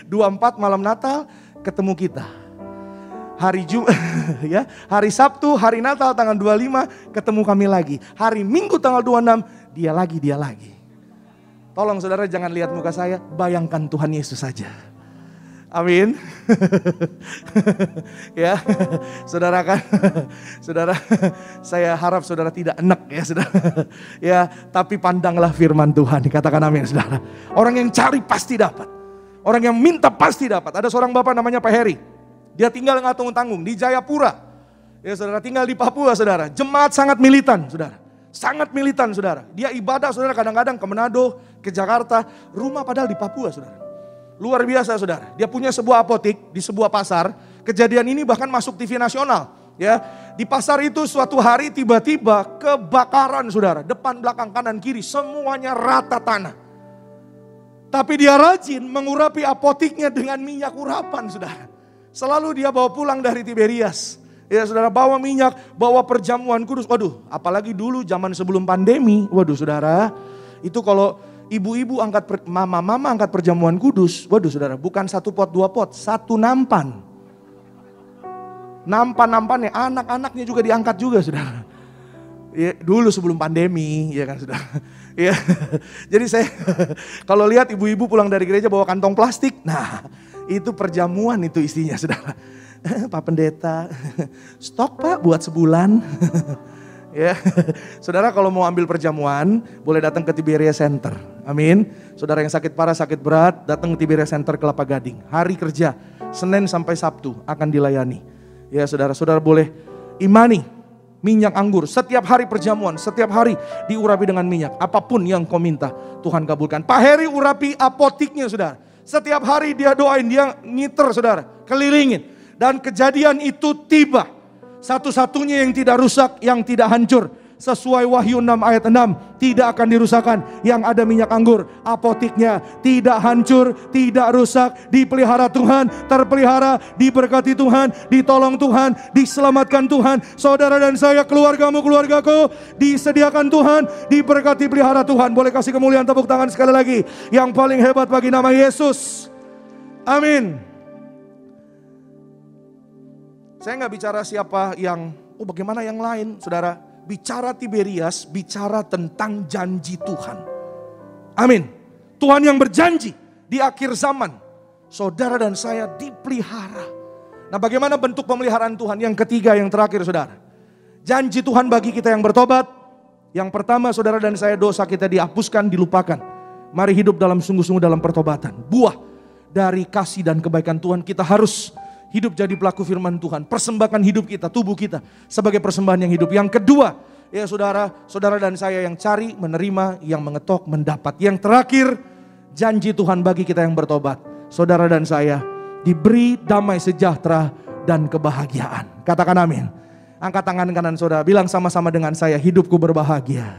24 malam Natal ketemu kita. Hari ya, hari Sabtu, hari Natal tanggal 25 ketemu kami lagi. Hari Minggu tanggal 26 dia lagi. Tolong saudara jangan lihat muka saya, bayangkan Tuhan Yesus saja. Amin. Ya, saudara kan, saudara, saya harap saudara tidak enek ya saudara. Ya, tapi pandanglah firman Tuhan, katakan amin saudara. Orang yang cari pasti dapat. Orang yang minta pasti dapat. Ada seorang bapak namanya Pak Heri. Dia tinggal nggak tanggung-tanggung di Jayapura. Ya saudara, tinggal di Papua saudara. Jemaat sangat militan saudara. Sangat militan saudara. Dia ibadah saudara kadang-kadang ke Manado, ke Jakarta. Rumah padahal di Papua saudara. Luar biasa saudara. Dia punya sebuah apotik di sebuah pasar. Kejadian ini bahkan masuk TV nasional. Ya, di pasar itu suatu hari tiba-tiba kebakaran saudara. Depan, belakang, kanan, kiri semuanya rata tanah. Tapi dia rajin mengurapi apotiknya dengan minyak urapan saudara. Selalu dia bawa pulang dari Tiberias. Ya saudara, bawa minyak, bawa perjamuan kudus. Waduh, apalagi dulu zaman sebelum pandemi. Waduh saudara, itu kalau ibu-ibu angkat, mama angkat perjamuan kudus. Waduh saudara, bukan 1 pot 2 pot, 1 nampan. Nampan-nampannya, anak-anaknya juga diangkat juga saudara. Ya, dulu sebelum pandemi, ya kan saudara. Ya, jadi saya kalau lihat ibu-ibu pulang dari gereja bawa kantong plastik, nah itu perjamuan itu isinya saudara. Pak Pendeta, stok Pak buat sebulan. Ya, saudara kalau mau ambil perjamuan, boleh datang ke Tiberias Center. Amin. Saudara yang sakit parah, sakit berat, datang ke Tiberias Center Kelapa Gading. Hari kerja, Senin sampai Sabtu akan dilayani. Ya saudara-saudara boleh imani minyak anggur. Setiap hari perjamuan, setiap hari diurapi dengan minyak. Apapun yang kau minta, Tuhan kabulkan. Pak Heri urapi apotiknya saudara. Setiap hari dia doain, dia ngiter saudara, kelilingin. Dan kejadian itu tiba. Satu-satunya yang tidak rusak, yang tidak hancur. Sesuai Wahyu 6 ayat 6, tidak akan dirusakkan. Yang ada minyak anggur, apotiknya tidak hancur, tidak rusak. Dipelihara Tuhan, terpelihara, diberkati Tuhan, ditolong Tuhan, diselamatkan Tuhan. Saudara dan saya, keluargamu, keluargaku, disediakan Tuhan, diberkati, pelihara Tuhan. Boleh kasih kemuliaan tepuk tangan sekali lagi. Yang paling hebat bagi nama Yesus. Amin. Saya nggak bicara siapa yang, bagaimana yang lain, saudara. Bicara Tiberias, bicara tentang janji Tuhan. Amin. Tuhan yang berjanji di akhir zaman, saudara dan saya dipelihara. Nah, bagaimana bentuk pemeliharaan Tuhan? Yang ketiga, yang terakhir saudara. Janji Tuhan bagi kita yang bertobat. Yang pertama, saudara dan saya, dosa kita dihapuskan, dilupakan. Mari hidup dalam sungguh-sungguh dalam pertobatan. Buah dari kasih dan kebaikan Tuhan, kita harus hidup jadi pelaku firman Tuhan. Persembahkan hidup kita, tubuh kita sebagai persembahan yang hidup. Yang kedua, ya saudara dan saya yang cari, menerima, yang mengetok, mendapat. Yang terakhir, janji Tuhan bagi kita yang bertobat. Saudara dan saya diberi damai sejahtera dan kebahagiaan. Katakan amin. Angkat tangan kanan saudara, bilang sama-sama dengan saya, hidupku berbahagia.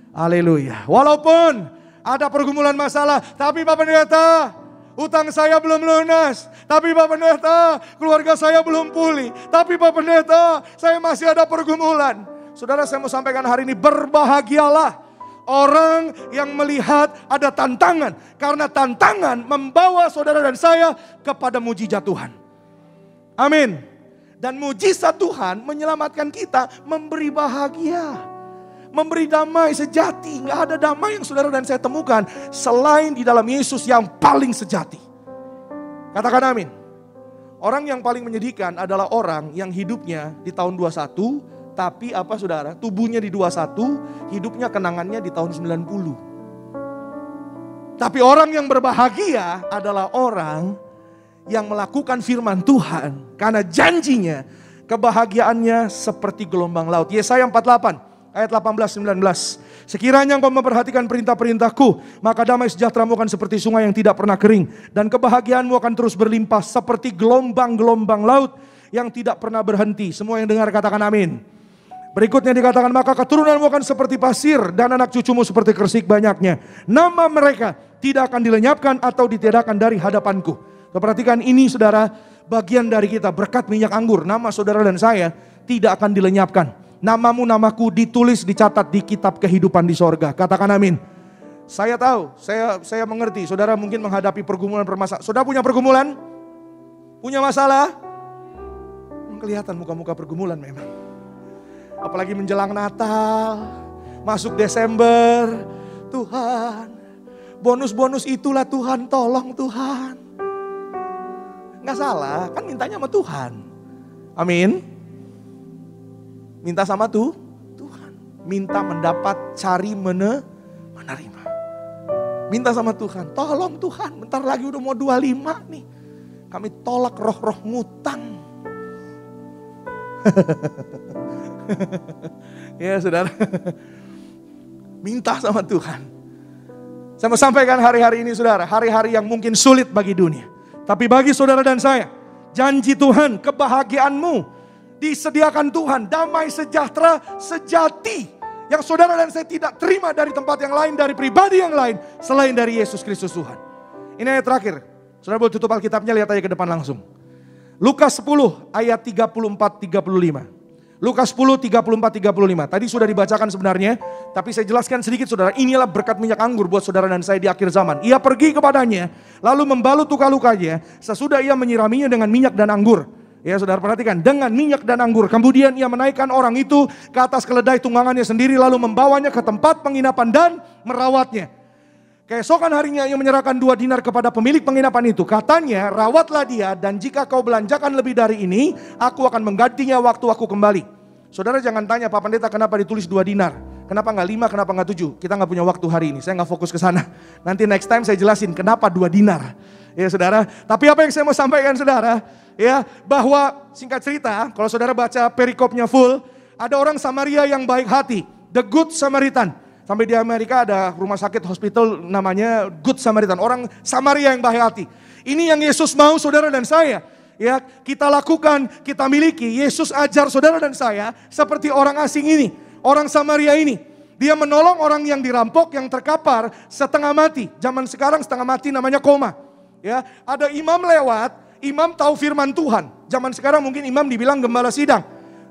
Haleluya. Walaupun ada pergumulan masalah, tapi Pak Pendeta, utang saya belum lunas. Tapi Pak Pendeta, keluarga saya belum pulih. Tapi Pak Pendeta, saya masih ada pergumulan. Saudara, saya mau sampaikan hari ini, berbahagialah orang yang melihat ada tantangan. Karena tantangan membawa saudara dan saya kepada mujizat Tuhan. Amin. Dan mujizat Tuhan menyelamatkan kita, memberi bahagia, memberi damai sejati. Nggak ada damai yang saudara dan saya temukan selain di dalam Yesus yang paling sejati. Katakan amin. Orang yang paling menyedihkan adalah orang yang hidupnya di tahun 21, tapi apa saudara, tubuhnya di 21, hidupnya kenangannya di tahun 90. Tapi orang yang berbahagia adalah orang yang melakukan firman Tuhan. Karena janjinya, kebahagiaannya seperti gelombang laut. Yesaya 48. Ayat 18-19. Sekiranya engkau memperhatikan perintah-perintahku, maka damai sejahteramu akan seperti sungai yang tidak pernah kering. Dan kebahagiaanmu akan terus berlimpah seperti gelombang-gelombang laut yang tidak pernah berhenti. Semua yang dengar katakan amin. Berikutnya dikatakan, maka keturunanmu akan seperti pasir dan anak cucumu seperti kersik banyaknya. Nama mereka tidak akan dilenyapkan atau ditiadakan dari hadapanku. Perhatikan ini saudara, bagian dari kita berkat minyak anggur. Nama saudara dan saya tidak akan dilenyapkan. Namamu, namaku ditulis, dicatat di kitab kehidupan di sorga. Katakan amin. Saya tahu, saya mengerti. Saudara mungkin menghadapi pergumulan permasalahan. Saudara punya pergumulan? Punya masalah? Kelihatan muka-muka pergumulan memang. Apalagi menjelang Natal, masuk Desember. Tuhan, bonus-bonus itulah Tuhan, tolong Tuhan. Nggak salah, kan mintanya sama Tuhan. Amin. Minta sama Tuhan. Minta mendapat, cari menerima. Minta sama Tuhan. Tolong Tuhan, bentar lagi udah mau 25 nih. Kami tolak roh-roh ngutang. Ya saudara. Minta sama Tuhan. Saya mau sampaikan hari-hari ini saudara. Hari-hari yang mungkin sulit bagi dunia. Tapi bagi saudara dan saya, janji Tuhan, kebahagiaanmu disediakan Tuhan, damai sejahtera sejati yang saudara dan saya tidak terima dari tempat yang lain, dari pribadi yang lain selain dari Yesus Kristus Tuhan. Ini ayat terakhir. Saudara boleh tutup Alkitabnya, lihat aja ke depan langsung. Lukas 10 ayat 34-35. Lukas 10, 34-35. Tadi sudah dibacakan sebenarnya, tapi saya jelaskan sedikit saudara. Inilah berkat minyak anggur buat saudara dan saya di akhir zaman. Ia pergi kepadanya, lalu membalut luka-lukanya, sesudah ia menyiraminya dengan minyak dan anggur. Ya saudara perhatikan, dengan minyak dan anggur. Kemudian ia menaikkan orang itu ke atas keledai tunggangannya sendiri, lalu membawanya ke tempat penginapan dan merawatnya. Keesokan harinya ia menyerahkan 2 dinar kepada pemilik penginapan itu. Katanya, rawatlah dia dan jika kau belanjakan lebih dari ini, aku akan menggantinya waktu aku kembali. Saudara jangan tanya, Pak Pendeta kenapa ditulis 2 dinar? Kenapa nggak 5, kenapa nggak 7? Kita nggak punya waktu hari ini, saya nggak fokus ke sana. Nanti next time saya jelasin kenapa 2 dinar. Ya saudara, tapi apa yang saya mau sampaikan saudara, ya bahwa singkat cerita, kalau saudara baca perikopnya full, ada orang Samaria yang baik hati, the Good Samaritan. Sampai di Amerika ada rumah sakit hospital namanya Good Samaritan, orang Samaria yang baik hati. Ini yang Yesus mau saudara dan saya. Ya, kita lakukan, kita miliki. Yesus ajar saudara dan saya seperti orang asing ini, orang Samaria ini. Dia menolong orang yang dirampok, yang terkapar setengah mati. Zaman sekarang setengah mati namanya koma. Ya, ada imam lewat, imam tahu firman Tuhan. Zaman sekarang mungkin imam dibilang gembala sidang,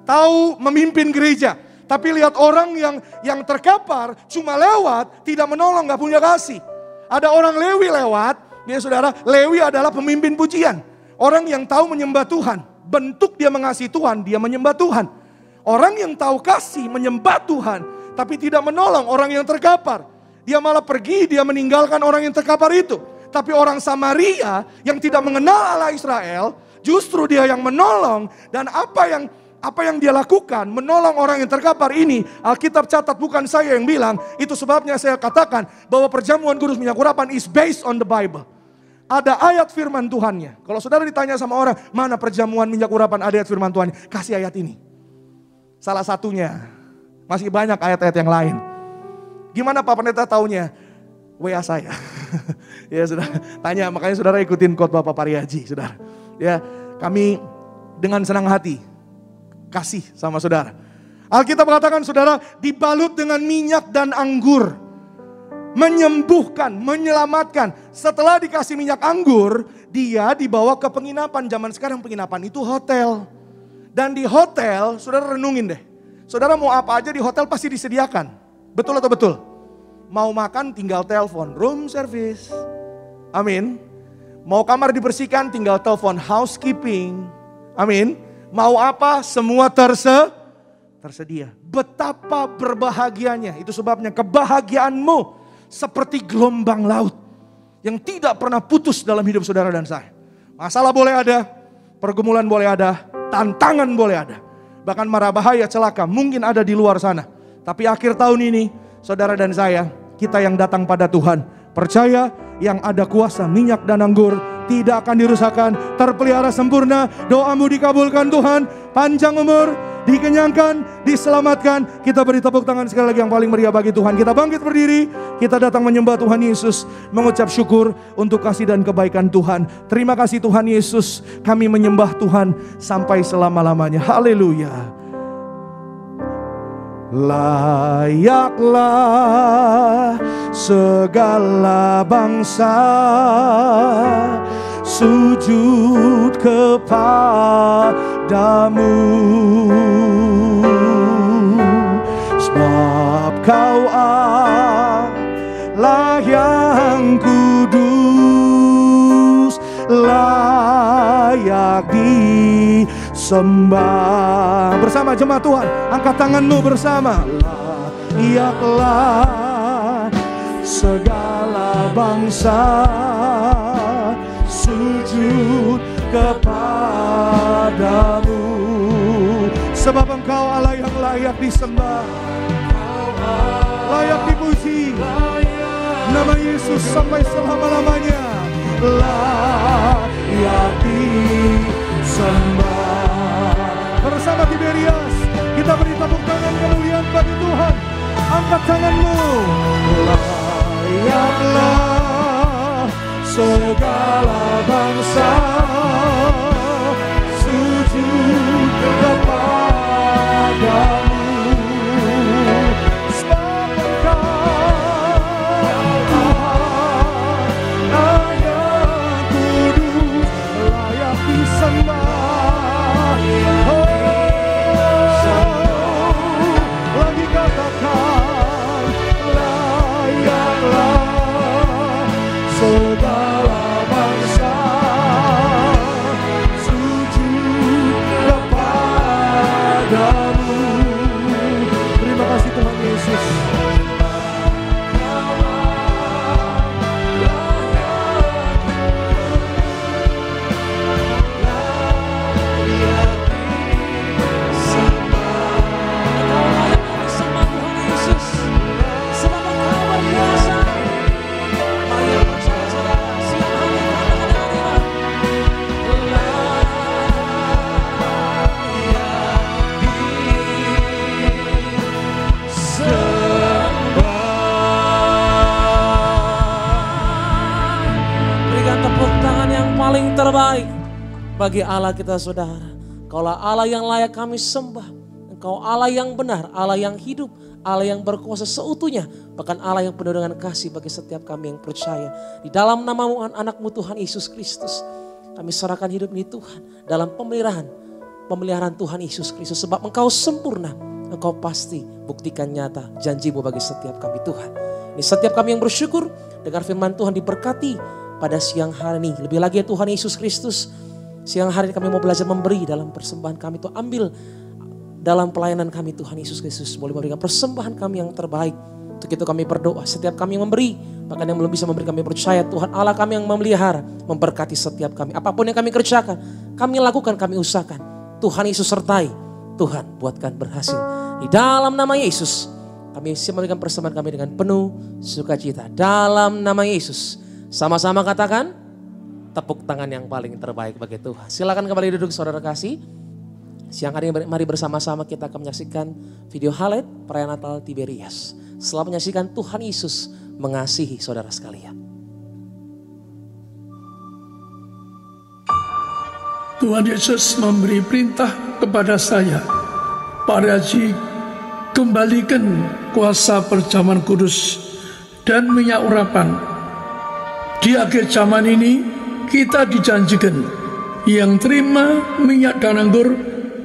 tahu memimpin gereja. Tapi lihat orang yang terkapar cuma lewat, tidak menolong, gak punya kasih. Ada orang Lewi lewat, ya saudara, Lewi adalah pemimpin pujian. Orang yang tahu menyembah Tuhan, bentuk dia mengasihi Tuhan, dia menyembah Tuhan. Orang yang tahu kasih menyembah Tuhan, tapi tidak menolong orang yang terkapar. Dia malah pergi, dia meninggalkan orang yang terkapar itu. Tapi orang Samaria yang tidak mengenal Allah Israel, justru dia yang menolong. Dan apa yang dia lakukan, menolong orang yang terkapar ini, Alkitab catat bukan saya yang bilang. Itu sebabnya saya katakan bahwa perjamuan kudus minyak urapan is based on the Bible. Ada ayat firman Tuhannya. Kalau saudara ditanya sama orang, mana perjamuan minyak urapan, ada ayat firman Tuhan, kasih ayat ini. Salah satunya, masih banyak ayat-ayat yang lain. Gimana Pak Pendeta taunya? WA saya. Ya saudara, tanya, makanya saudara ikutin khotbah Pak Pariaji, saudara. Ya, kami dengan senang hati kasih sama saudara. Alkitab mengatakan saudara, dibalut dengan minyak dan anggur. Menyembuhkan, menyelamatkan. Setelah dikasih minyak anggur, dia dibawa ke penginapan. Zaman sekarang penginapan itu hotel. Dan di hotel, saudara renungin deh. Saudara mau apa aja di hotel pasti disediakan. Betul atau betul? Mau makan tinggal telepon, room service. Amin. Mau kamar dibersihkan tinggal telepon, housekeeping. Amin. Mau apa semua tersedia. Betapa berbahagianya. Itu sebabnya kebahagiaanmu seperti gelombang laut yang tidak pernah putus dalam hidup saudara dan saya. Masalah boleh ada, pergumulan boleh ada, tantangan boleh ada. Bahkan mara bahaya celaka mungkin ada di luar sana. Tapi akhir tahun ini, saudara dan saya, kita yang datang pada Tuhan, percaya yang ada kuasa minyak dan anggur tidak akan dirusakkan, terpelihara sempurna, doamu dikabulkan Tuhan, panjang umur, dikenyangkan, diselamatkan. Kita beri tepuk tangan sekali lagi yang paling meriah bagi Tuhan. Kita bangkit berdiri, kita datang menyembah Tuhan Yesus, mengucap syukur untuk kasih dan kebaikan Tuhan. Terima kasih Tuhan Yesus, kami menyembah Tuhan sampai selama-lamanya. Haleluya. Layaklah segala bangsa sujud kepadamu, sebab Kau Allah yang kudus, layak disembah. Bersama jemaat Tuhan, angkat tanganmu bersama. Layaklah segala bangsa sujud kepadamu, sebab Engkau Allah yang layak disembah, layak dipuji. Nama Yesus sampai selama-lamanya layak disembah. Bersama Tiberias kita beri tepuk tangan kemuliaan bagi Tuhan. Angkat tanganmu. Layaklah segala bangsa sujud kepadamu, sebab Engkau Tuhan layak kudus, layak disembah. Lagi katakan, layaklah segala bangsa sujud kepadamu. Terima kasih Tuhan Yesus. terbaik bagi Allah kita saudara. Kaulah Allah yang layak kami sembah. Engkau Allah yang benar, Allah yang hidup, Allah yang berkuasa seutuhnya. Bahkan Allah yang penuh dengan kasih bagi setiap kami yang percaya. Di dalam namamu anak-Mu Tuhan Yesus Kristus. Kami serahkan hidup ini Tuhan dalam pemeliharaan Tuhan Yesus Kristus. Sebab Engkau sempurna, Engkau pasti buktikan nyata janji-Mu bagi setiap kami Tuhan. Ini setiap kami yang bersyukur dengar firman Tuhan diberkati pada siang hari ini. Lebih lagi ya Tuhan Yesus Kristus, siang hari ini kami mau belajar memberi dalam persembahan kami. Tuh ambil dalam pelayanan kami Tuhan Yesus Kristus. Boleh memberikan persembahan kami yang terbaik. Untuk itu kami berdoa setiap kami yang memberi. Bahkan yang belum bisa memberi kami percaya Tuhan Allah kami yang memelihara. Memberkati setiap kami. Apapun yang kami kerjakan, kami lakukan, kami usahakan. Tuhan Yesus sertai. Tuhan buatkan berhasil. Di dalam nama Yesus kami siap memberikan persembahan kami dengan penuh sukacita. Dalam nama Yesus. Sama-sama katakan tepuk tangan yang paling terbaik bagi Tuhan. Silakan kembali duduk saudara kasih. Siang hari ini mari bersama-sama kita akan menyaksikan video highlight perayaan Natal Tiberias. Setelah menyaksikan Tuhan Yesus mengasihi saudara sekalian. Tuhan Yesus memberi perintah kepada saya, Pak Haji, kembalikan kuasa perjamuan kudus dan minyak urapan. Di akhir zaman ini kita dijanjikan yang terima minyak dan anggur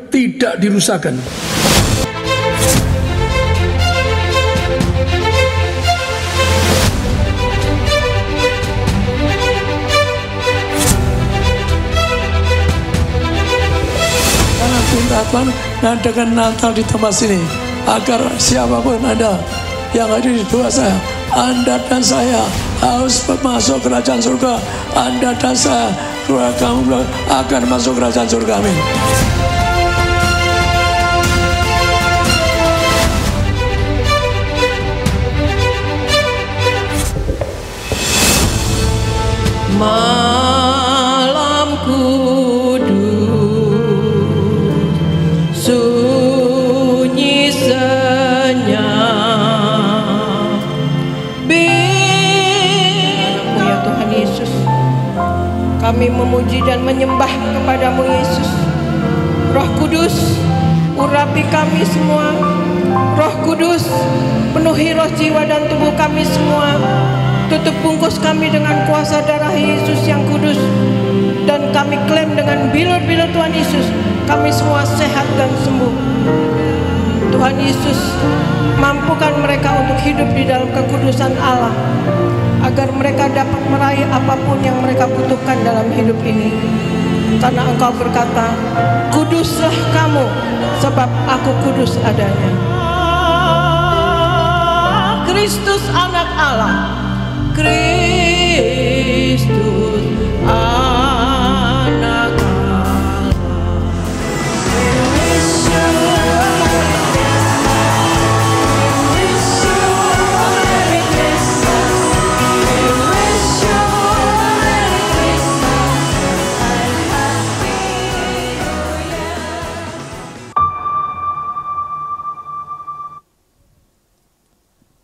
tidak dirusakkan. Karena perintah Tuhan mengadakan Natal di tempat sini agar siapapun Anda yang ada di doa saya, Anda dan saya harus masuk kerajaan surga. Anda dan saya, keluarga kamu akan masuk kerajaan surga. Amin. Malam kudus, sunyi senyap. Ya Tuhan Yesus, kami memuji dan menyembah kepadamu Yesus. Roh Kudus, urapi kami semua. Roh Kudus, penuhi roh, jiwa dan tubuh kami semua. Tutup bungkus kami dengan kuasa darah Yesus yang kudus. Dan kami klaim dengan bilur-bilur Tuhan Yesus, kami semua sehat dan sembuh. Tuhan Yesus, mampukan mereka untuk hidup di dalam kekudusan Allah, agar mereka dapat meraih apapun yang mereka butuhkan dalam hidup ini. Karena Engkau berkata, kuduslah kamu, sebab aku kudus adanya. Kristus anak Allah, Kristus anak Allah.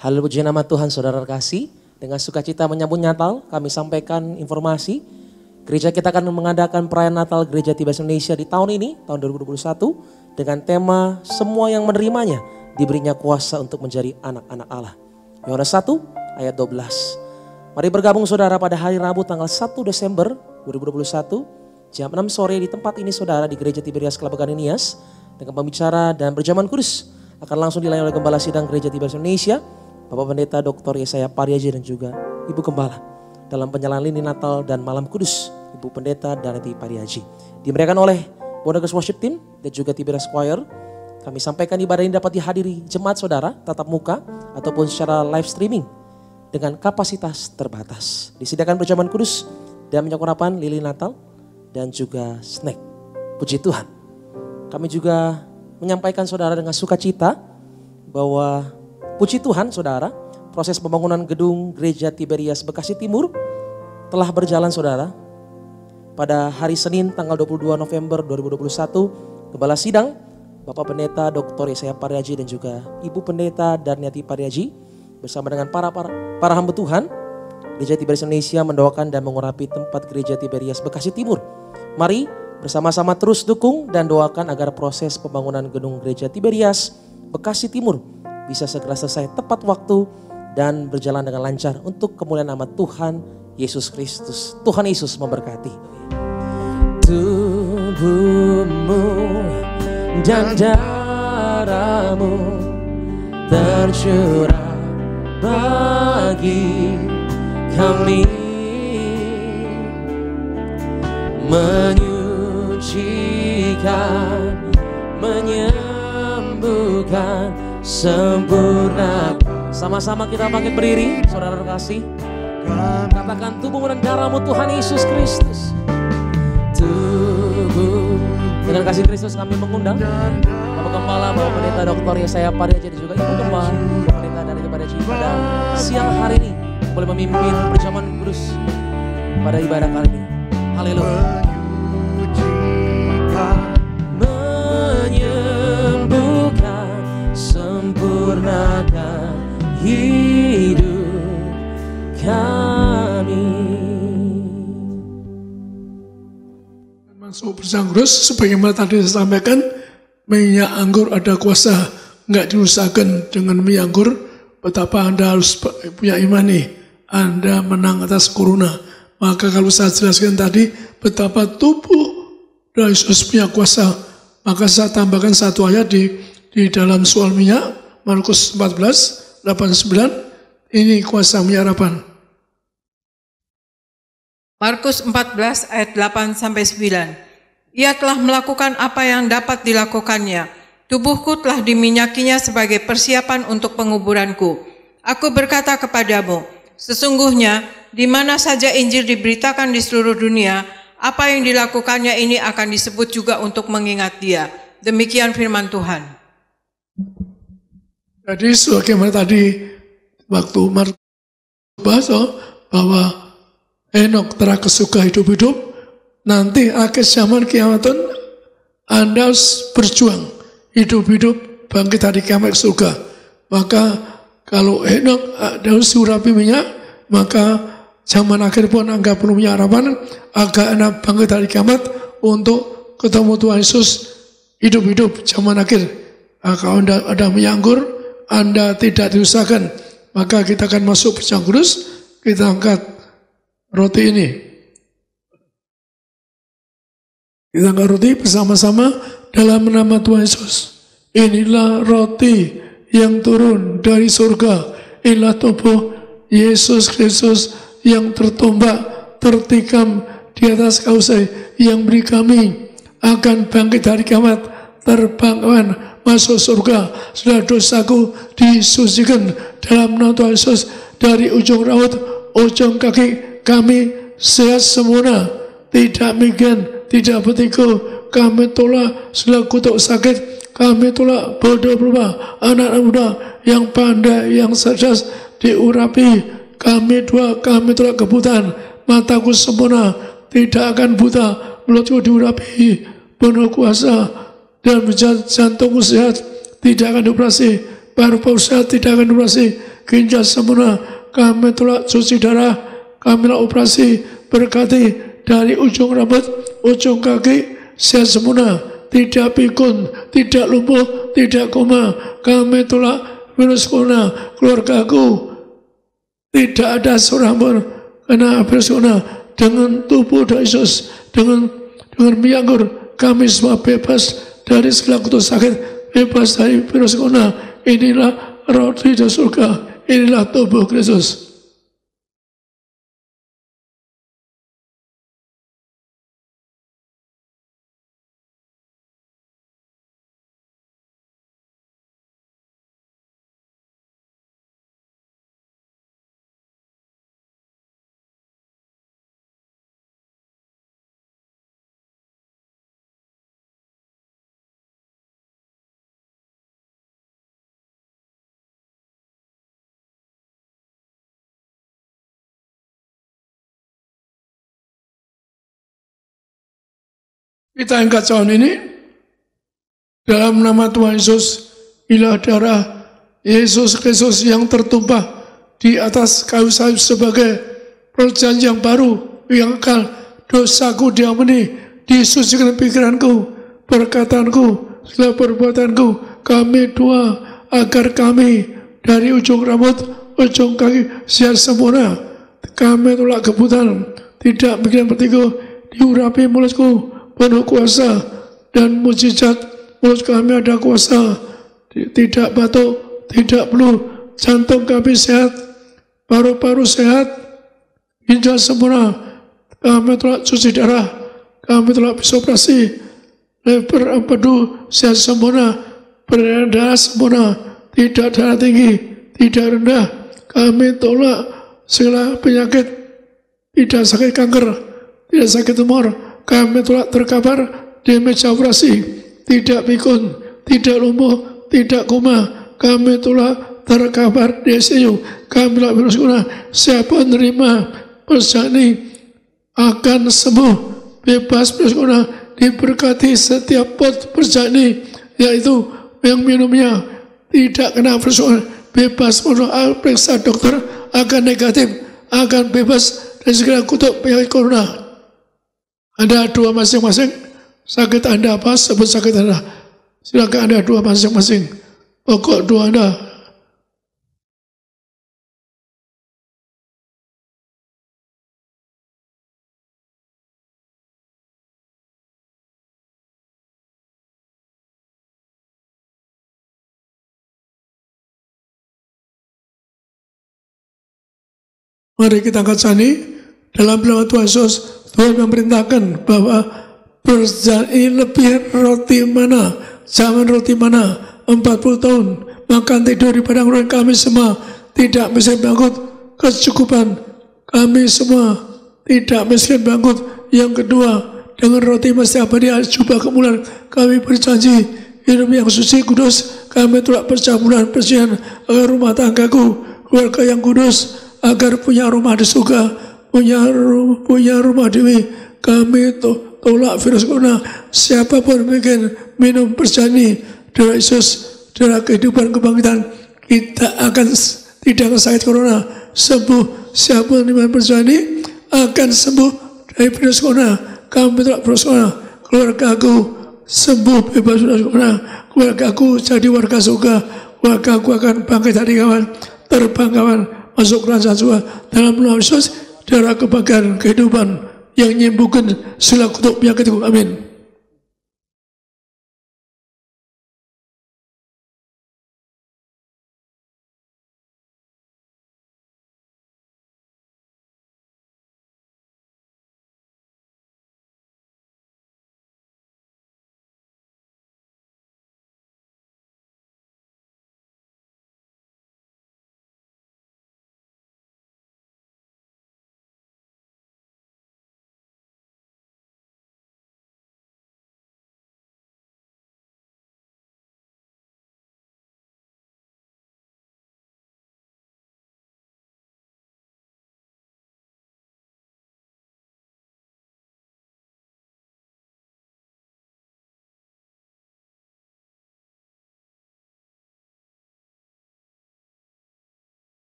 Haleluya, puji nama Tuhan saudara kasih. Dengan sukacita menyambut Natal, kami sampaikan informasi. Gereja kita akan mengadakan perayaan Natal Gereja Tiberias Indonesia di tahun ini, tahun 2021. Dengan tema semua yang menerimanya diberinya kuasa untuk menjadi anak-anak Allah. Yohanes 1 ayat 12. Mari bergabung saudara pada hari Rabu tanggal 1 Desember 2021. Jam 6 sore di tempat ini saudara di Gereja Tiberias Kelabakan Nias. Dengan pembicara dan berjaman kudus akan langsung dilayani oleh Gembala Sidang Gereja Tiberias Indonesia, Bapak Pendeta Dr. Yesaya Pariaji dan juga Ibu Gembala dalam penyalahan lini Natal dan Malam Kudus, Ibu Pendeta Daneti Pariaji. Dimeriahkan oleh Bonagers Worship Team dan juga Tiberias Choir. Kami sampaikan ibadah ini dapat dihadiri jemaat saudara tatap muka ataupun secara live streaming dengan kapasitas terbatas. Disediakan perjamuan kudus dan minyak urapan, lilin Natal dan juga snack. Puji Tuhan. Kami juga menyampaikan saudara dengan sukacita bahwa puji Tuhan saudara, proses pembangunan gedung Gereja Tiberias Bekasi Timur telah berjalan saudara. Pada hari Senin tanggal 22 November 2021, Gembala Sidang, Bapak Pendeta Dr. Yesaya Pariaji dan juga Ibu Pendeta Darniati Pariaji bersama dengan para hamba Tuhan, Gereja Tiberias Indonesia mendoakan dan mengurapi tempat Gereja Tiberias Bekasi Timur Mari bersama-sama terus dukung dan doakan agar proses pembangunan gedung gereja Tiberias Bekasi Timur bisa segera selesai tepat waktu dan berjalan dengan lancar untuk kemuliaan nama Tuhan Yesus Kristus. Tuhan Yesus memberkati. Tubuhmu dan darahmu tercurah bagi kami, menyucikan, menyembuhkan, sempurna. Sama-sama kita bangkit berdiri, saudara kasih. Katakan tubuhmu dan darahmu Tuhan Yesus Kristus. Tubuh dengan kasih Kristus kami mengundang Bapak Gembala, Bapak Pendeta Dr. Yesaya Pada, jadi juga Ibu Gembala, Pendeta dari Ibadah Cium pada siang hari ini boleh memimpin perjamuan kudus pada ibadah kali ini. Haleluya. Menyembuhkan, sempurnakan hidup kami. Masuk bersama kudus, sebagaimana tadi saya sampaikan, minyak anggur ada kuasa, enggak dirusakkan dengan minyak anggur. Betapa Anda harus punya iman nih, Anda menang atas corona. Maka kalau saya jelaskan tadi, betapa tubuh dari Yesus punya kuasa, maka saya tambahkan satu ayat di dalam soal minyak, Markus 14:8-9, ini kuasa minyak harapan. Markus 14 ayat 8-9. Ia telah melakukan apa yang dapat dilakukannya. Tubuhku telah diminyakinya sebagai persiapan untuk penguburanku. Aku berkata kepadamu, sesungguhnya di mana saja Injil diberitakan di seluruh dunia, apa yang dilakukannya ini akan disebut juga untuk mengingat dia. Demikian firman Tuhan. Jadi sebagaimana tadi waktu Markus bahas bahwa Henok telah kesuka hidup-hidup, nanti akhir zaman kiamat Anda harus berjuang hidup-hidup bangkit hari kiamat surga. Maka kalau Henok harus diurapi minyak, maka zaman akhir pun Anda perlu minyak harapan agar Anda bangkit hari kiamat untuk ketemu Tuhan Yesus hidup-hidup zaman akhir. Kalau Anda ada minyak anggur, Anda tidak diusahakan, maka kita akan masuk bersama kudus, kita angkat roti ini. Kita angkat roti bersama-sama dalam nama Tuhan Yesus. Inilah roti yang turun dari surga. Inilah tubuh Yesus Kristus yang tertombak, tertikam di atas kayu salib, yang beri kami akan bangkit hari kiamat, terbangkan masuk surga. Sudah dosaku disucikan dalam nama Tuhan Yesus, dari ujung rambut, ujung kaki kami sehat sempurna, tidak migrain, tidak vertigo. Kami tolak segala kutuk sakit, kami tolak bodoh berubah, anak muda yang pandai, yang cerdas diurapi. Kami tolak kebutaan, mataku sempurna, tidak akan buta, mulutku diurapi, penuh kuasa, dan jantungku sehat, tidak akan dioperasi, paru-paru sehat, tidak akan dioperasi, ginjal sempurna, kami tolak cuci darah, kami lakukan operasi, berkati dari ujung rambut, ujung kaki, sehat sempurna, tidak pikun, tidak lumpuh, tidak koma. Kami tolak virus corona, keluargaku tidak ada seorang pun kena virus corona. Dengan tubuh dari Yesus, dengan minyak anggur, kami semua bebas dari segala kutuk sakit, bebas dari virus corona. Inilah roti dari surga, inilah tubuh Kristus. Kita angkat cawan ini dalam nama Tuhan Yesus. Inilah darah Yesus Kristus yang tertumpah di atas kayu salib sebagai perjanjian baru yang kekal. Dosaku diampuni, disucikan pikiranku, perkataanku, segala perbuatanku. Kami doa agar kami dari ujung rambut, ujung kaki sehat sempurna. Kami tolak kebutaan, tidak pikiran bertiga, diurapi mulutku penuh kuasa dan mujizat. Mulut kami ada kuasa, tidak batuk, tidak flu, jantung kami sehat, paru-paru sehat, ginjal sempurna. Kami tolak cuci darah, kami tolak operasi, lever empedu sehat sempurna, peredaran darah sempurna, tidak darah tinggi, tidak rendah. Kami tolak segala penyakit, tidak sakit kanker, tidak sakit tumor. Kami tolak terkapar di meja operasi, tidak pikun, tidak lumpuh, tidak koma. Kami tolak terkapar di ICU. Kami tolak virus corona. Siapa menerima pesan ini akan sembuh, bebas virus corona. Diberkati setiap pot pesan ini, yaitu yang minumnya tidak kena virus corona, bebas menolak periksa dokter, akan negatif, akan bebas dari segala kutuk penyakit corona. Ada dua masing-masing. Sakit Anda apa? Sebut sakit Anda. Silakan Anda dua masing-masing. Pokok dua Anda. Mari kita angkat sani. Dalam nama Tuhan Yesus, Tuhan memerintahkan bahwa berjani lebih roti mana, zaman roti mana, 40 tahun, makan tidur di padang ruang. Kami semua tidak miskin bangkrut, kecukupan. Kami semua tidak miskin bangkrut. Yang kedua, dengan roti mesti abadi, jubah kemuliaan. Kami berjanji hidup yang suci kudus. Kami tolak percampuran, persihan agar rumah tanggaku, keluarga yang kudus, agar punya rumah di surga, punya rumah dewi. Kami tolak virus corona. Siapapun bikin minum perjani darah Yesus, darah kehidupan kebangkitan, kita akan tidak sakit corona, sembuh. Siapa yang minum perjani akan sembuh dari virus corona. Kami tolak virus corona. Keluarga aku sembuh, bebas virus corona. Keluarga aku jadi warga surga. Keluarga aku akan bangkit dari kawan, terbang kawan, masuk kerajaan surga. Dalam nama Yesus, darah kebahagiaan kehidupan yang menyembuhkan segala kutuk penyakitku. Amin.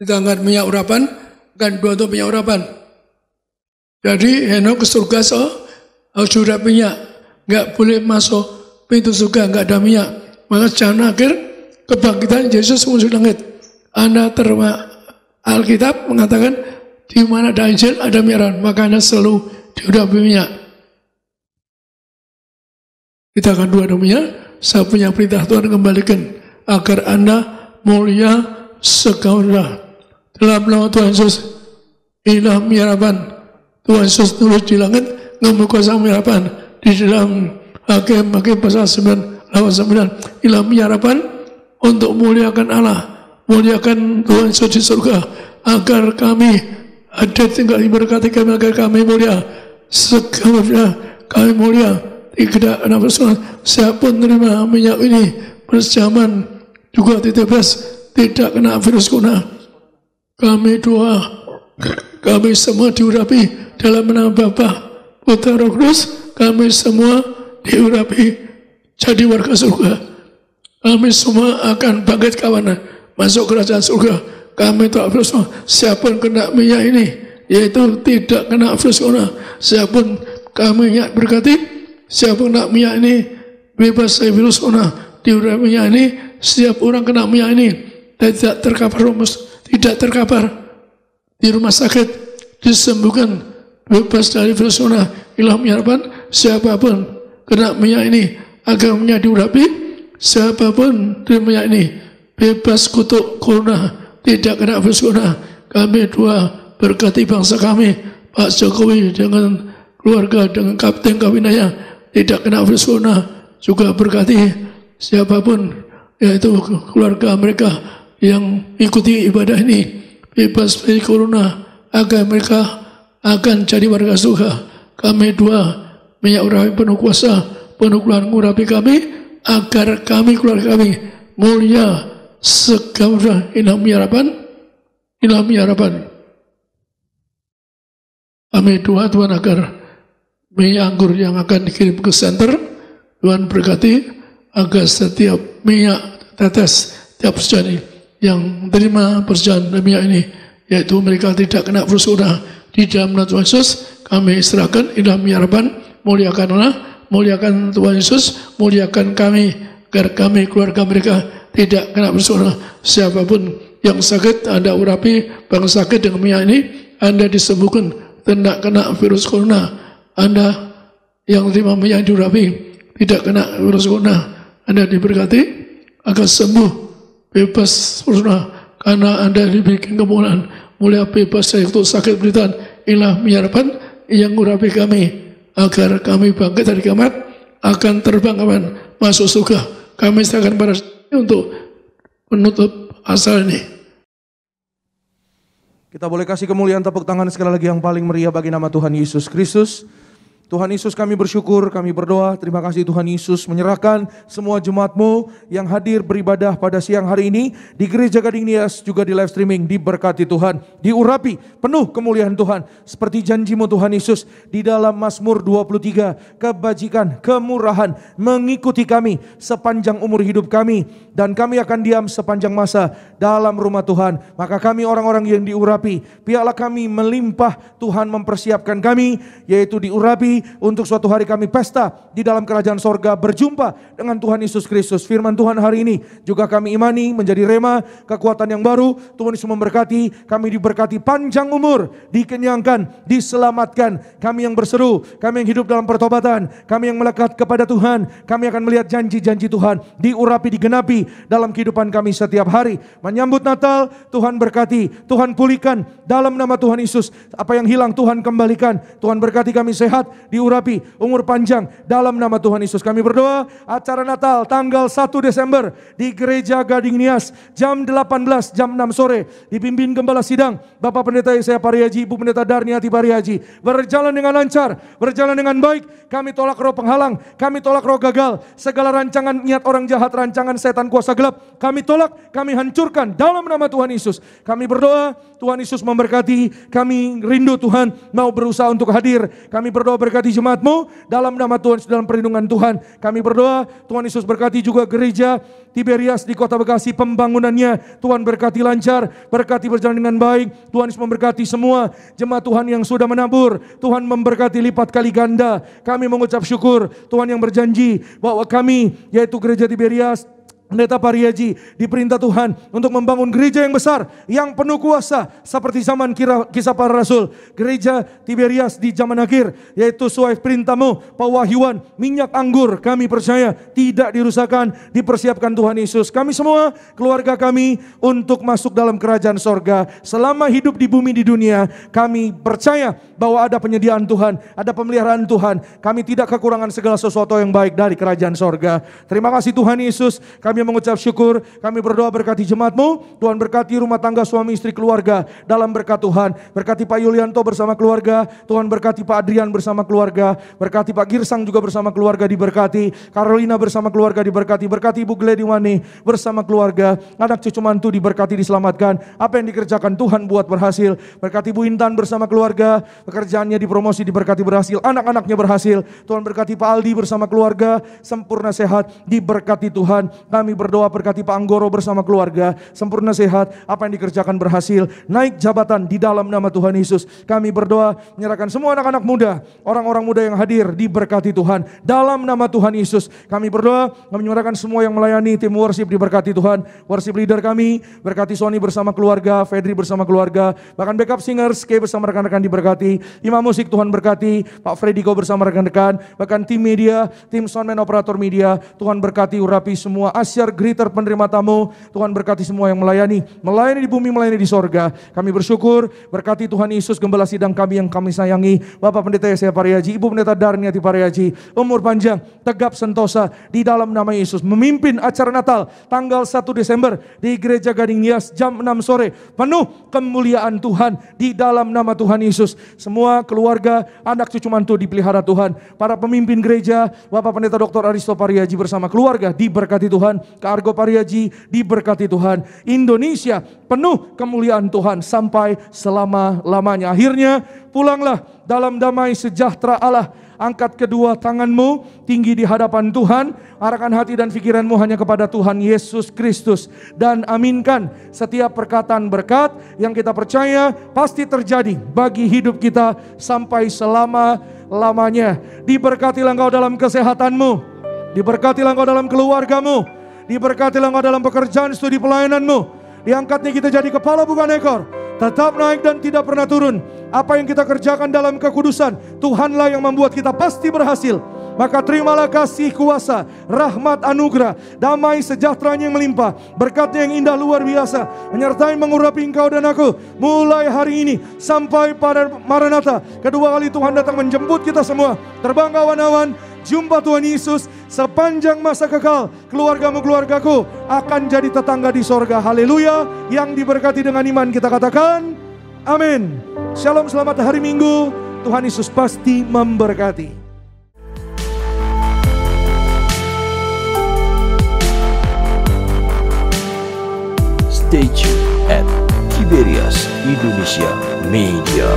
Kita angkat minyak urapan, kan dua untuk minyak urapan. Jadi Henok ke surga harus sudah minyak, nggak boleh masuk pintu surga nggak ada minyak. Maka jangan akhir kebangkitan Yesus muncul langit. Anda terima Alkitab mengatakan di mana ada Injil ada minyak, maka Anda selalu diurapi minyak. Kita akan dua minyak. Saya punya perintah Tuhan kembalikan agar Anda mulia segala. Dalam nama Tuhan Yesus, inilah mirapan. Tuhan Yesus turun di langit, ngambil kuasa mirapan. Di dalam Hakim pasal 9, lawan 9. Inilah mirapan untuk muliakan Allah, muliakan Tuhan Yesus di surga, agar kami ada tinggal diberkati kami, agar kami mulia. Segalanya kami mulia. Tidak ada persoalan. Siapa menerima minyak ini berjaman juga bebas, tidak kena virus corona. Kami doa, kami semua diurapi dalam nama Bapa, Putra, Roh Kudus. Kami semua diurapi jadi warga surga. Kami semua akan bangkit kawanan, masuk kerajaan surga. Kami tak bersuara. Siapa yang kena minyak ini, yaitu tidak kena virus corona. Siapapun kami berkati, siapa kena minyak ini bebas dari virus corona. Di minyak ini, setiap orang kena minyak ini tidak terkapar di rumah sakit, disembuhkan, bebas dari virus corona. Inilah harapan siapapun kena minyak ini agamanya diurapi, siapapun di minyak ini bebas kutuk corona, tidak kena virus corona. Kami doa berkati bangsa kami, Pak Jokowi dengan keluarga, dengan kapten kabinetnya tidak kena virus corona. Juga berkati siapapun, yaitu keluarga mereka yang ikuti ibadah ini bebas dari corona, agar mereka akan jadi warga surga. Kami doa minyak urapi penuh kuasa, penuh urapi kami, agar kami, keluarga kami mulia segala ilham harapan. Kami doa Tuhan agar minyak anggur yang akan dikirim ke center, Tuhan berkati agar setiap minyak tetes, setiap perjalanan yang menerima perjalanan minyak ini, yaitu mereka tidak kena virus corona. Di dalam nama Tuhan Yesus kami serahkan ilham harapan, muliakanlah, muliakan Tuhan Yesus, muliakan kami, agar kami, keluarga mereka tidak kena virus corona. Siapapun yang sakit, Anda urapi, bang sakit dengan minyak ini, Anda disembuhkan. Tidak kena virus corona. Anda yang terima minyak diurapi tidak kena virus corona, Anda diberkati agar sembuh, bebas corona, karena Anda diberikan kemuliaan, mulia bebas dari sakit beritaan. Inilah harapan yang urapi kami, agar kami bangkit dari kiamat, akan terbang aman masuk surga. Kami serahkan pada untuk menutup acara ini. Kita boleh kasih kemuliaan tepuk tangan sekali lagi yang paling meriah bagi nama Tuhan Yesus Kristus. Tuhan Yesus kami bersyukur, kami berdoa, terima kasih Tuhan Yesus menyerahkan semua jemaat-Mu yang hadir beribadah pada siang hari ini di Gereja Gading Nias, juga di live streaming, diberkati Tuhan, diurapi penuh kemuliaan Tuhan, seperti janji-Mu Tuhan Yesus di dalam Mazmur 23, kebajikan, kemurahan mengikuti kami sepanjang umur hidup kami, dan kami akan diam sepanjang masa dalam rumah Tuhan. Maka kami orang-orang yang diurapi, biarlah kami melimpah, Tuhan mempersiapkan kami, yaitu diurapi untuk suatu hari kami pesta di dalam kerajaan sorga, berjumpa dengan Tuhan Yesus Kristus. Firman Tuhan hari ini juga kami imani menjadi rema, kekuatan yang baru. Tuhan Yesus memberkati, kami diberkati panjang umur, dikenyangkan, diselamatkan. Kami yang berseru, kami yang hidup dalam pertobatan, kami yang melekat kepada Tuhan, kami akan melihat janji-janji Tuhan diurapi, digenapi dalam kehidupan kami setiap hari. Menyambut Natal, Tuhan berkati, Tuhan pulihkan dalam nama Tuhan Yesus. Apa yang hilang Tuhan kembalikan. Tuhan berkati kami sehat, diurapi, umur panjang dalam nama Tuhan Yesus. Kami berdoa acara Natal tanggal 1 Desember di Gereja Gading Nias jam 18, jam 6 sore dipimpin Gembala Sidang Bapak Pendeta Yesaya Parihaji, Ibu Pendeta Darniati Parihaji, berjalan dengan lancar, berjalan dengan baik. Kami tolak roh penghalang, kami tolak roh gagal, segala rancangan niat orang jahat, rancangan setan kuasa gelap, kami tolak, kami hancurkan dalam nama Tuhan Yesus. Kami berdoa Tuhan Yesus memberkati, kami rindu Tuhan mau berusaha untuk hadir. Kami berdoa berkati jemaat-Mu dalam nama Tuhan, dalam perlindungan Tuhan. Kami berdoa Tuhan Yesus berkati juga gereja Tiberias di Kota Bekasi, pembangunannya Tuhan berkati lancar, berkati berjalan dengan baik. Tuhan Yesus memberkati semua jemaat Tuhan yang sudah menabur, Tuhan memberkati lipat kali ganda. Kami mengucap syukur Tuhan yang berjanji bahwa kami, yaitu gereja Tiberias Pendeta Parihaji, diperintah Tuhan untuk membangun gereja yang besar, yang penuh kuasa, seperti zaman Kisah Para Rasul. Gereja Tiberias di zaman akhir, yaitu sesuai perintah-Mu, pewahyuan, minyak anggur, kami percaya tidak dirusakkan, dipersiapkan Tuhan Yesus. Kami semua, keluarga kami, untuk masuk dalam kerajaan sorga. Selama hidup di bumi, di dunia, kami percaya bahwa ada penyediaan Tuhan, ada pemeliharaan Tuhan. Kami tidak kekurangan segala sesuatu yang baik dari kerajaan sorga. Terima kasih Tuhan Yesus. Kami mengucap syukur, kami berdoa berkati jemaat-Mu, Tuhan berkati rumah tangga suami istri keluarga dalam berkat Tuhan. Berkati Pak Yulianto bersama keluarga, Tuhan berkati Pak Adrian bersama keluarga, berkati Pak Girsang juga bersama keluarga diberkati, Carolina bersama keluarga diberkati, berkati Ibu Glediwani bersama keluarga, anak cucu mantu diberkati, diselamatkan. Apa yang dikerjakan Tuhan buat berhasil. Berkati Bu Intan bersama keluarga, pekerjaannya dipromosi diberkati berhasil, anak-anaknya berhasil. Tuhan berkati Pak Aldi bersama keluarga, sempurna sehat, diberkati Tuhan. Kami Kami berdoa berkati Pak Anggoro bersama keluarga, sempurna sehat, apa yang dikerjakan berhasil, naik jabatan di dalam nama Tuhan Yesus. Kami berdoa menyerahkan semua anak-anak muda, orang-orang muda yang hadir diberkati Tuhan dalam nama Tuhan Yesus. Kami berdoa menyerahkan semua yang melayani tim worship diberkati Tuhan. Worship leader kami, berkati Sony bersama keluarga, Fedri bersama keluarga, bahkan backup singers, Kay bersama rekan-rekan diberkati, imam musik Tuhan berkati, Pak Frediko bersama rekan-rekan, bahkan tim media, tim soundman operator media, Tuhan berkati, urapi semua asyar, greeter, penerima tamu, Tuhan berkati semua yang melayani di bumi, melayani di sorga. Kami bersyukur, berkati Tuhan Yesus, gembala sidang kami yang kami sayangi, Bapak Pendeta Yesaya Pariaji, Ibu Pendeta Darniati Pariaji, umur panjang, tegap sentosa di dalam nama Yesus, memimpin acara Natal tanggal 1 Desember di Gereja Gading Nias jam 6 sore, penuh kemuliaan Tuhan di dalam nama Tuhan Yesus. Semua keluarga, anak cucu mantu dipelihara Tuhan. Para pemimpin gereja, Bapak Pendeta Dr. Aristo Pariaji bersama keluarga diberkati Tuhan. Kak Argo Pariaji diberkati Tuhan. Indonesia penuh kemuliaan Tuhan sampai selama-lamanya. Akhirnya pulanglah dalam damai sejahtera Allah. Angkat kedua tanganmu tinggi di hadapan Tuhan, arahkan hati dan pikiranmu hanya kepada Tuhan Yesus Kristus, dan aminkan setiap perkataan berkat yang kita percaya pasti terjadi bagi hidup kita sampai selama-lamanya. Diberkatilah engkau dalam kesehatanmu, diberkatilah engkau dalam keluargamu, diberkatilah engkau dalam pekerjaan studi pelayananmu. Diangkatnya kita jadi kepala bukan ekor, tetap naik dan tidak pernah turun. Apa yang kita kerjakan dalam kekudusan, Tuhanlah yang membuat kita pasti berhasil. Maka terimalah kasih kuasa, rahmat anugerah, damai sejahteranya yang melimpah, berkatnya yang indah luar biasa, menyertai mengurapi engkau dan aku, mulai hari ini sampai pada Maranatha. Kedua kali Tuhan datang menjemput kita semua. Terbang awan-awan, jumpa Tuhan Yesus sepanjang masa kekal. Keluargamu, keluargaku akan jadi tetangga di sorga. Haleluya. Yang diberkati dengan iman kita katakan amin. Shalom, selamat hari Minggu. Tuhan Yesus pasti memberkati. Stay tuned at Tiberias Indonesia Media.